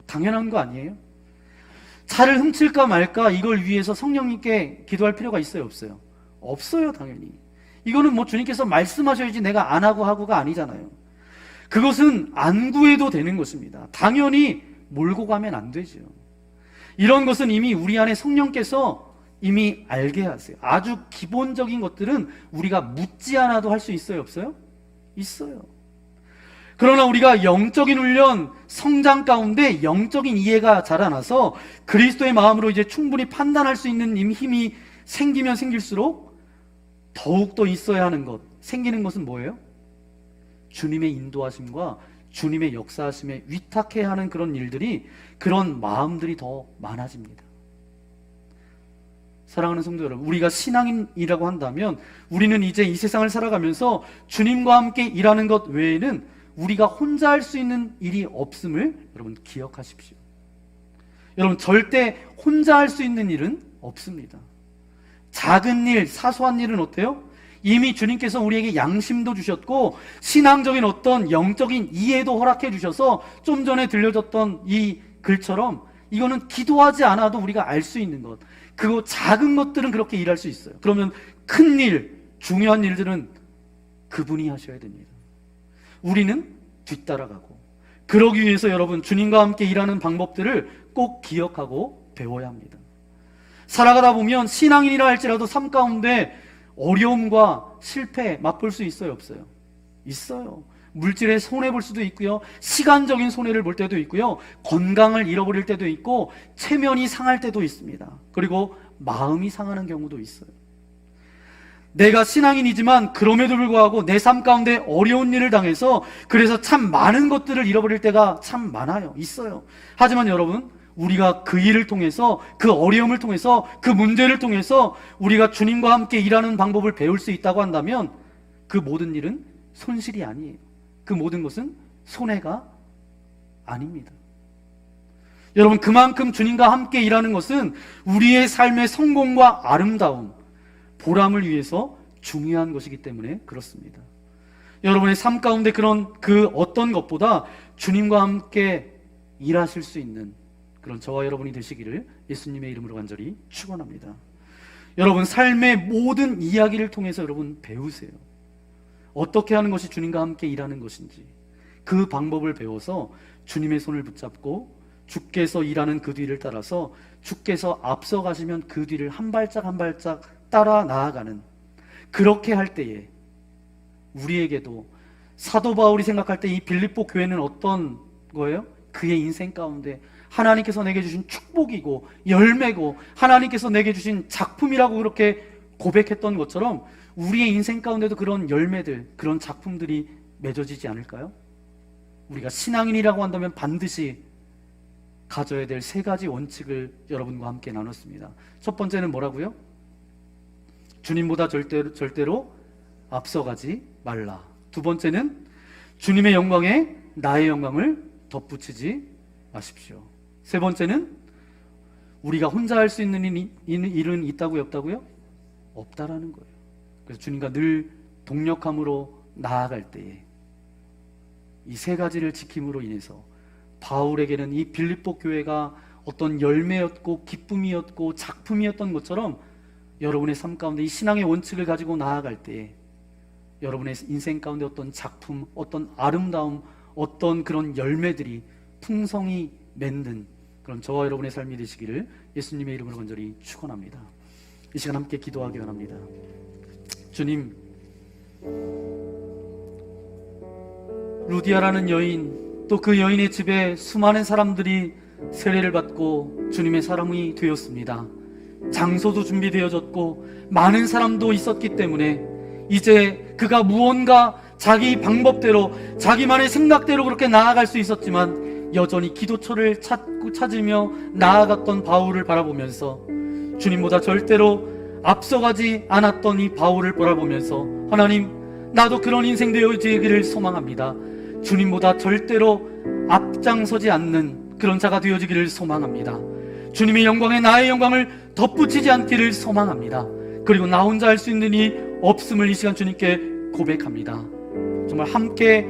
당연한 거 아니에요? 차를 훔칠까 말까 이걸 위해서 성령님께 기도할 필요가 있어요, 없어요? 없어요, 당연히. 이거는 뭐 주님께서 말씀하셔야지 내가 안 하고가 아니잖아요. 그것은 안 구해도 되는 것입니다. 당연히 몰고 가면 안 되죠. 이런 것은 이미 우리 안에 성령께서 이미 알게 하세요. 아주 기본적인 것들은 우리가 묻지 않아도 할 수 있어요, 없어요? 있어요. 그러나 우리가 영적인 훈련, 성장 가운데 영적인 이해가 자라나서 그리스도의 마음으로 이제 충분히 판단할 수 있는 힘이 생기면 생길수록 더욱더 있어야 하는 것, 생기는 것은 뭐예요? 주님의 인도하심과 주님의 역사하심에 위탁해야 하는 그런 일들이, 그런 마음들이 더 많아집니다. 사랑하는 성도 여러분, 우리가 신앙인이라고 한다면 우리는 이제 이 세상을 살아가면서 주님과 함께 일하는 것 외에는 우리가 혼자 할 수 있는 일이 없음을 여러분 기억하십시오. 여러분, 절대 혼자 할 수 있는 일은 없습니다. 작은 일, 사소한 일은 어때요? 이미 주님께서 우리에게 양심도 주셨고 신앙적인 어떤 영적인 이해도 허락해 주셔서 좀 전에 들려줬던 이 글처럼 이거는 기도하지 않아도 우리가 알 수 있는 것, 그거 작은 것들은 그렇게 일할 수 있어요. 그러면 큰 일, 중요한 일들은 그분이 하셔야 됩니다. 우리는 뒤따라가고, 그러기 위해서 여러분 주님과 함께 일하는 방법들을 꼭 기억하고 배워야 합니다. 살아가다 보면 신앙인이라 할지라도 삶 가운데 어려움과 실패 맛볼 수 있어요, 없어요? 있어요. 물질에 손해볼 수도 있고요, 시간적인 손해를 볼 때도 있고요, 건강을 잃어버릴 때도 있고, 체면이 상할 때도 있습니다. 그리고 마음이 상하는 경우도 있어요. 내가 신앙인이지만 그럼에도 불구하고 내 삶 가운데 어려운 일을 당해서 그래서 참 많은 것들을 잃어버릴 때가 참 많아요. 있어요. 하지만 여러분, 우리가 그 일을 통해서, 그 어려움을 통해서, 그 문제를 통해서 우리가 주님과 함께 일하는 방법을 배울 수 있다고 한다면 그 모든 일은 손실이 아니에요. 그 모든 것은 손해가 아닙니다. 여러분, 그만큼 주님과 함께 일하는 것은 우리의 삶의 성공과 아름다움, 보람을 위해서 중요한 것이기 때문에 그렇습니다. 여러분의 삶 가운데 그런 그 어떤 것보다 주님과 함께 일하실 수 있는 그런 저와 여러분이 되시기를 예수님의 이름으로 간절히 축원합니다. 여러분, 삶의 모든 이야기를 통해서 여러분 배우세요. 어떻게 하는 것이 주님과 함께 일하는 것인지 그 방법을 배워서 주님의 손을 붙잡고 주께서 일하는 그 뒤를 따라서 주께서 앞서 가시면 그 뒤를 한 발짝 한 발짝 따라 나아가는, 그렇게 할 때에 우리에게도 사도 바울이 생각할 때 이 빌립보 교회는 어떤 거예요? 그의 인생 가운데 하나님께서 내게 주신 축복이고 열매고 하나님께서 내게 주신 작품이라고 그렇게 고백했던 것처럼 우리의 인생 가운데도 그런 열매들, 그런 작품들이 맺어지지 않을까요? 우리가 신앙인이라고 한다면 반드시 가져야 될 세 가지 원칙을 여러분과 함께 나눴습니다. 첫 번째는 뭐라고요? 주님보다 절대로 앞서가지 말라. 두 번째는 주님의 영광에 나의 영광을 덧붙이지 마십시오. 세 번째는 우리가 혼자 할 수 있는 일은 있다고요, 없다고요? 없다라는 거예요. 그래서 주님과 늘 동력함으로 나아갈 때에 이 세 가지를 지킴으로 인해서 바울에게는 이 빌립보 교회가 어떤 열매였고 기쁨이었고 작품이었던 것처럼 여러분의 삶 가운데 이 신앙의 원칙을 가지고 나아갈 때에 여러분의 인생 가운데 어떤 작품, 어떤 아름다움, 어떤 그런 열매들이 풍성히 맺는 그런 저와 여러분의 삶이 되시기를 예수님의 이름으로 간절히 축원합니다. 이 시간 함께 기도하기 원합니다. 주님, 루디아라는 여인, 또 그 여인의 집에 수많은 사람들이 세례를 받고 주님의 사람이 되었습니다. 장소도 준비되어졌고 많은 사람도 있었기 때문에 이제 그가 무언가 자기 방법대로 자기만의 생각대로 그렇게 나아갈 수 있었지만 여전히 기도처를 찾으며 나아갔던 바울을 바라보면서 주님보다 절대로 앞서가지 않았던 이 바울을 바라보면서 하나님, 나도 그런 인생 되어지기를 소망합니다. 주님보다 절대로 앞장서지 않는 그런 자가 되어지기를 소망합니다. 주님의 영광에 나의 영광을 덧붙이지 않기를 소망합니다. 그리고 나 혼자 할 수 있는 일이 없음을 이 시간 주님께 고백합니다. 정말 함께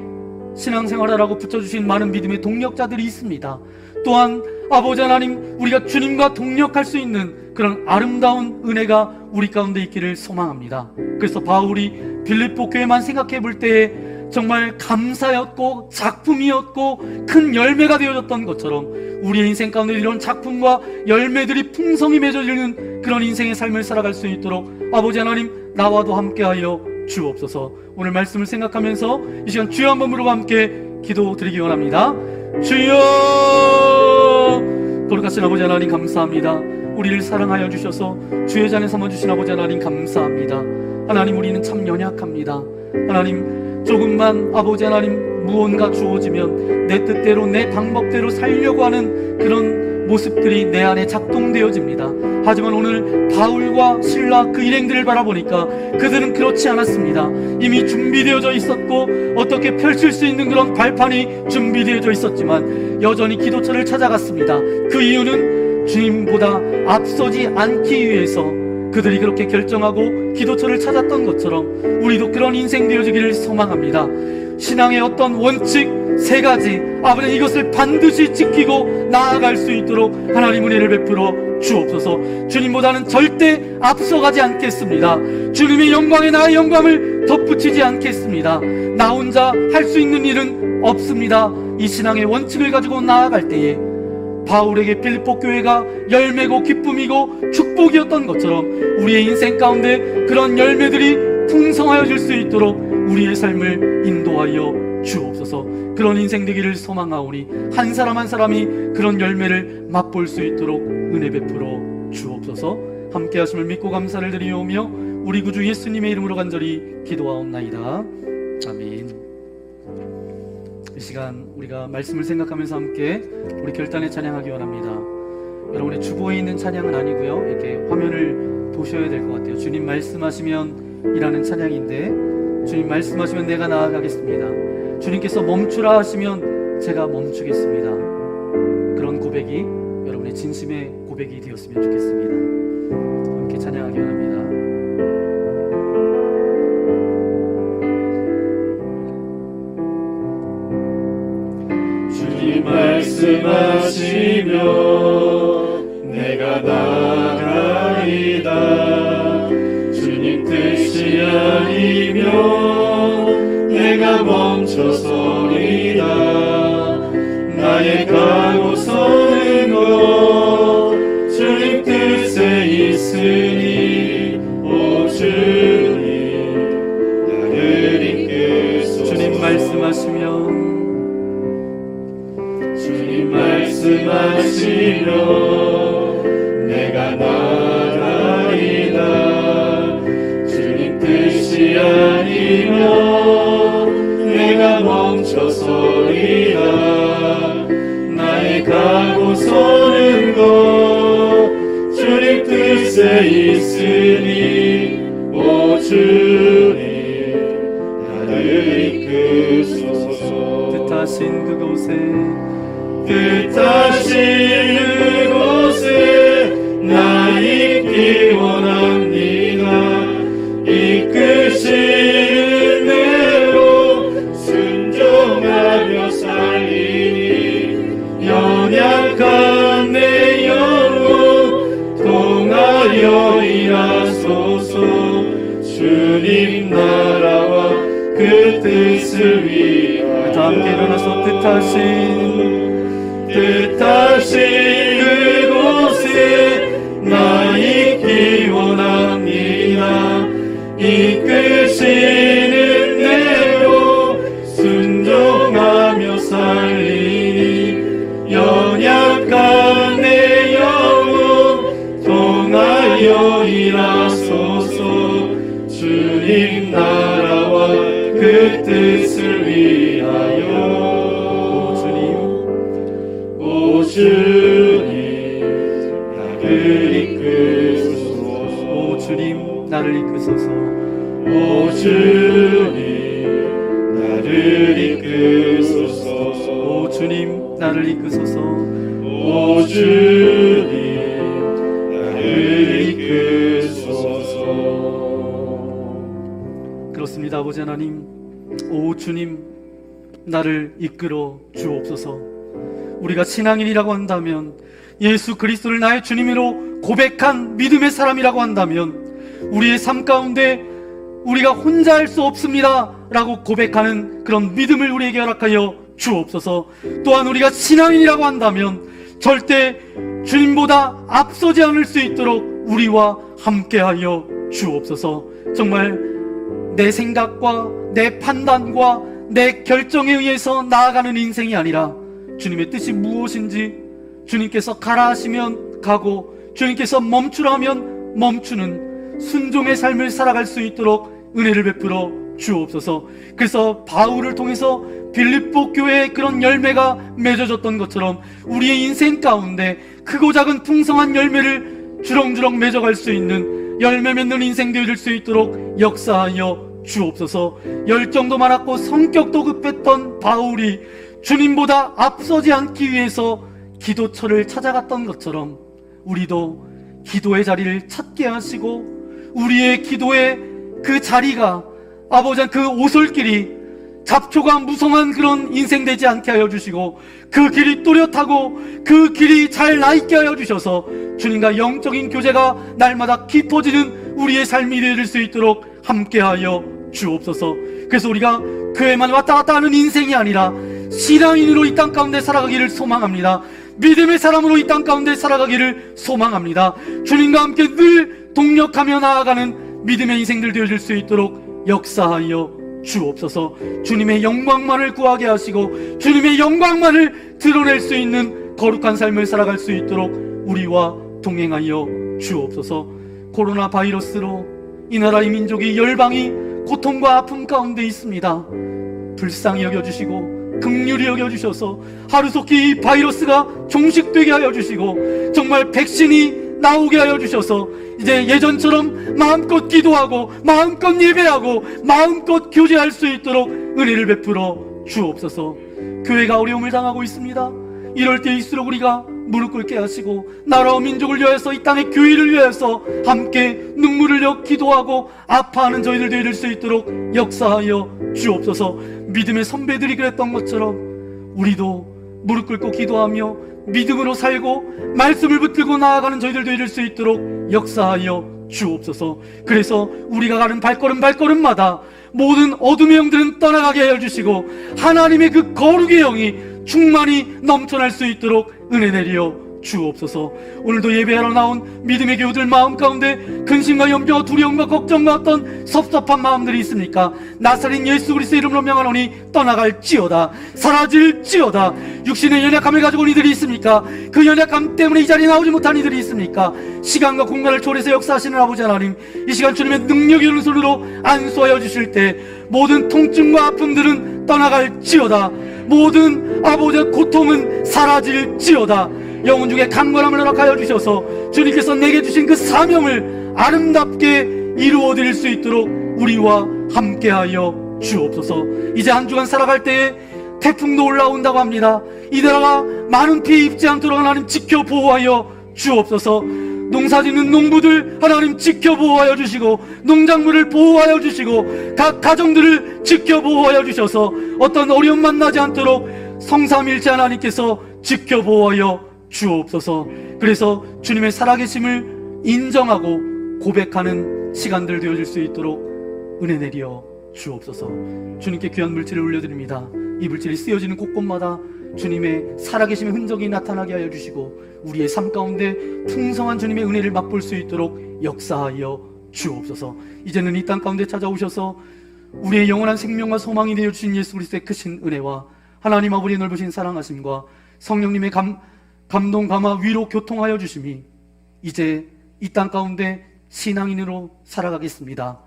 신앙생활하라고 붙여주신 많은 믿음의 동력자들이 있습니다. 또한 아버지 하나님, 우리가 주님과 동력할 수 있는 그런 아름다운 은혜가 우리 가운데 있기를 소망합니다. 그래서 바울이 빌립보 교회만 생각해 볼 때에 정말 감사였고 작품이었고 큰 열매가 되어졌던 것처럼 우리의 인생 가운데 이런 작품과 열매들이 풍성히 맺어지는 그런 인생의 삶을 살아갈 수 있도록 아버지 하나님, 나와도 함께하여 주옵소서. 오늘 말씀을 생각하면서 이 시간 주여 한 번으로 함께 기도드리기 원합니다. 주여, 거룩하신 아버지 하나님 감사합니다. 우리를 사랑하여 주셔서 주의 자녀 삼아주신 아버지 하나님 감사합니다. 하나님, 우리는 참 연약합니다. 하나님, 조금만 아버지 하나님 무언가 주어지면 내 뜻대로 내 방법대로 살려고 하는 그런 모습들이 내 안에 작동되어집니다. 하지만 오늘 바울과 실라 그 일행들을 바라보니까 그들은 그렇지 않았습니다. 이미 준비되어져 있었고 어떻게 펼칠 수 있는 그런 발판이 준비되어져 있었지만 여전히 기도처를 찾아갔습니다. 그 이유는 주님보다 앞서지 않기 위해서 그들이 그렇게 결정하고 기도처를 찾았던 것처럼 우리도 그런 인생 되어지기를 소망합니다. 신앙의 어떤 원칙 3가지, 아버지, 이것을 반드시 지키고 나아갈 수 있도록 하나님 은혜를 베풀어 주옵소서. 주님보다는 절대 앞서가지 않겠습니다. 주님의 영광에 나의 영광을 덧붙이지 않겠습니다. 나 혼자 할 수 있는 일은 없습니다. 이 신앙의 원칙을 가지고 나아갈 때에 바울에게 빌립보 교회가 열매고 기쁨이고 축복이었던 것처럼 우리의 인생 가운데 그런 열매들이 풍성하여질 수 있도록 우리의 삶을 인도하여 주옵소서. 그런 인생 되기를 소망하오니 한 사람 한 사람이 그런 열매를 맛볼 수 있도록 은혜 베풀어 주옵소서. 함께 하심을 믿고 감사를 드리오며 우리 구주 예수님의 이름으로 간절히 기도하옵나이다. 아멘. 이 시간 우리가 말씀을 생각하면서 함께 우리 결단에 찬양하기 원합니다. 여러분의 주보에 있는 찬양은 아니고요, 이렇게 화면을 보셔야 될 것 같아요. 주님 말씀하시면 이라는 찬양인데, 주님 말씀하시면 내가 나아가겠습니다. 주님께서 멈추라 하시면 제가 멈추겠습니다. 그런 고백이 여러분의 진심의 고백이 되었으면 좋겠습니다. 함께 찬양하기 원합니다. 주님 말씀하시며 내가 나아가리다. 주님 뜻이 아니면 내가 멈춰서리다. 나의 가고 서는 것 주님 뜻에 있으니 오 주님 나를 이끄소서. 주님 말씀하시면 주님 말씀하시면 내가 나아가리다. 주님 뜻이 아니면 내가 멈춰서리다. 나의 가고 서는 것 주님 뜻에 있으니 오 주님 나를 이끄소서. 뜻하신 그곳에 나 있기 원합니다. 이끄시는 대로 순종하며 살리니 연약한 내 영혼 통하여 일하소서. 주님 나라와 그 뜻을 위하여. 다 함께 일어나서 뜻하신 그곳에 나 있기 원합니다. 이끄시는 대로 순종하며 살리니 연약한 내 영혼 통하여 일하소서. 주님 나라와 그 뜻을 위하여. 오 주님 나를 이끄소서. 오 주님 나를 이끄소서. 오 주님 나를 이끄소서. 오 주님 나를 이끄소서. 오 주님 나를 이끄소서. 그렇습니다. 아버지 하나님, 오 주님 나를 이끌어 주옵소서. 우리가 신앙인이라고 한다면, 예수 그리스도를 나의 주님으로 고백한 믿음의 사람이라고 한다면, 우리의 삶 가운데 우리가 혼자 할 수 없습니다 라고 고백하는 그런 믿음을 우리에게 허락하여 주옵소서. 또한 우리가 신앙인이라고 한다면 절대 주님보다 앞서지 않을 수 있도록 우리와 함께하여 주옵소서. 정말 내 생각과 내 판단과 내 결정에 의해서 나아가는 인생이 아니라 주님의 뜻이 무엇인지, 주님께서 가라 하시면 가고 주님께서 멈추라 하면 멈추는 순종의 삶을 살아갈 수 있도록 은혜를 베풀어 주옵소서. 그래서 바울을 통해서 빌립보 교회의 그런 열매가 맺어졌던 것처럼 우리의 인생 가운데 크고 작은 풍성한 열매를 주렁주렁 맺어갈 수 있는 열매 맺는 인생 되어질 수 있도록 역사하여 주옵소서. 열정도 많았고 성격도 급했던 바울이 주님보다 앞서지 않기 위해서 기도처를 찾아갔던 것처럼 우리도 기도의 자리를 찾게 하시고 우리의 기도의 그 자리가 아버지 그 오솔길이 잡초가 무성한 그런 인생 되지 않게 하여 주시고 그 길이 뚜렷하고 그 길이 잘 나있게 하여 주셔서 주님과 영적인 교제가 날마다 깊어지는 우리의 삶이 되어질 수 있도록 함께하여 주옵소서. 그래서 우리가 교회만 왔다 갔다 하는 인생이 아니라 신앙인으로 이 땅 가운데 살아가기를 소망합니다. 믿음의 사람으로 이 땅 가운데 살아가기를 소망합니다. 주님과 함께 늘 동력하며 나아가는 믿음의 인생들 되어질 수 있도록 역사하여 주옵소서. 주님의 영광만을 구하게 하시고 주님의 영광만을 드러낼 수 있는 거룩한 삶을 살아갈 수 있도록 우리와 동행하여 주옵소서. 코로나 바이러스로 이 나라 이 민족이 열방이 고통과 아픔 가운데 있습니다. 불쌍히 여겨주시고 긍휼히 여겨주셔서 하루속히 이 바이러스가 종식되게 하여 주시고 정말 백신이 나오게 하여 주셔서 이제 예전처럼 마음껏 기도하고 마음껏 예배하고 마음껏 교제할 수 있도록 은혜를 베풀어 주옵소서. 교회가 어려움을 당하고 있습니다. 이럴 때일수록 우리가 무릎 꿇게 하시고 나라와 민족을 위하여서 이 땅의 교회를 위하여서 함께 눈물을 흘려 기도하고 아파하는 저희들 되어질 수 있도록 역사하여 주옵소서. 믿음의 선배들이 그랬던 것처럼 우리도 무릎 꿇고 기도하며 믿음으로 살고 말씀을 붙들고 나아가는 저희들 되어질 수 있도록 역사하여 주옵소서. 그래서 우리가 가는 발걸음마다 모든 어둠의 영들은 떠나가게 하여 주시고 하나님의 그 거룩의 영이 충만히 넘쳐날 수 있도록 은혜 내려 주옵소서. 오늘도 예배하러 나온 믿음의 교우들 마음 가운데 근심과 염려와 두려움과 걱정과 어떤 섭섭한 마음들이 있습니까? 나사렛 예수 그리스도의 이름으로 명하노니 떠나갈지어다, 사라질지어다. 육신의 연약함을 가지고 온 이들이 있습니까? 그 연약함 때문에 이 자리에 나오지 못한 이들이 있습니까? 시간과 공간을 초월해서 역사하시는 아버지 하나님, 이 시간 주님의 능력의 오른손으로 안수하여 주실 때 모든 통증과 아픔들은 떠나갈지어다, 모든 아버지의 고통은 사라질지어다. 영혼 중에 강건함을 허락하여 주셔서 주님께서 내게 주신 그 사명을 아름답게 이루어드릴 수 있도록 우리와 함께하여 주옵소서. 이제 한 주간 살아갈 때에 태풍도 올라온다고 합니다. 이 나라가 많은 피해 입지 않도록 하나님 지켜 보호하여 주옵소서. 농사짓는 농부들 하나님 지켜 보호하여 주시고 농작물을 보호하여 주시고 각 가정들을 지켜 보호하여 주셔서 어떤 어려움 만나지 않도록 성삼일체 하나님께서 지켜 보호하여 주옵소서. 그래서 주님의 살아계심을 인정하고 고백하는 시간들 되어질 수 있도록 은혜 내려 주옵소서. 주님께 귀한 물질을 올려드립니다. 이 물질이 쓰여지는 곳곳마다 주님의 살아계심의 흔적이 나타나게 하여 주시고 우리의 삶 가운데 풍성한 주님의 은혜를 맛볼 수 있도록 역사하여 주옵소서. 이제는 이 땅 가운데 찾아오셔서 우리의 영원한 생명과 소망이 되어주신 예수 그리스도의 크신 은혜와 하나님 아버지의 넓으신 사랑하심과 성령님의 감동, 감화, 위로, 교통하여 주심이 이제 이 땅 가운데 신앙인으로 살아가겠습니다.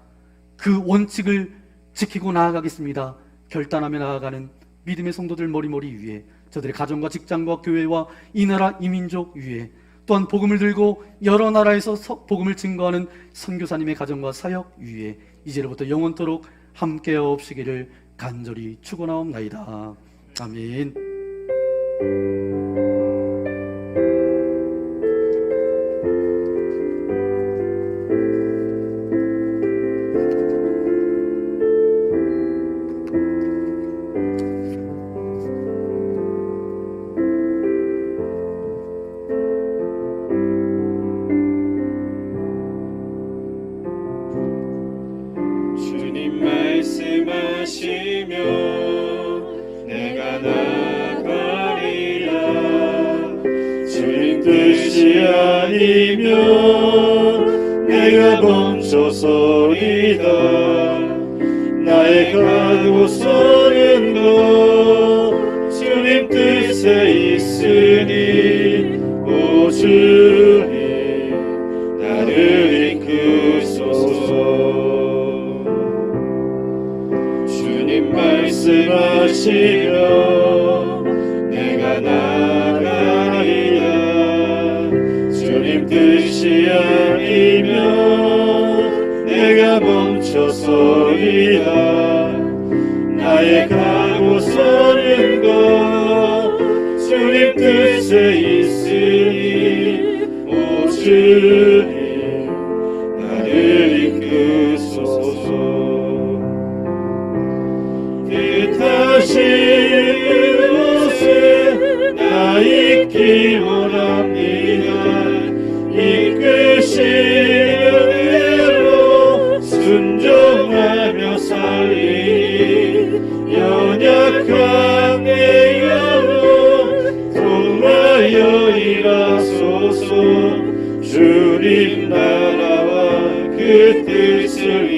그 원칙을 지키고 나아가겠습니다. 결단하며 나아가는 믿음의 성도들 머리머리 위에, 저들의 가정과 직장과 교회와 이 나라 이 민족 위에, 또한 복음을 들고 여러 나라에서 복음을 증거하는 선교사님의 가정과 사역 위에 이제로부터 영원토록 함께하여 없시기를 간절히 축원하옵나이다. 아멘. 주님 말씀하시며 내가 나가리라. 주님 뜻이 아니면 내가 멈춰서리다. 나의 가고서는 것 주님 뜻에 있으니 오 주님 나를 이끄소서. 주님 말씀하시며 내가 나가리라. 주님 뜻이 아니면 내가 멈춰서리라. 나의 가고 서는 것 주님 뜻에 있으니 오 주님 나를 이끄소서. 뜻하신 곳에 나 있기 원합니다. 이끄시는 대로 순종하며 살리니 연약한 내 영혼 통하여 일하소서. 주님 나라와 그 뜻을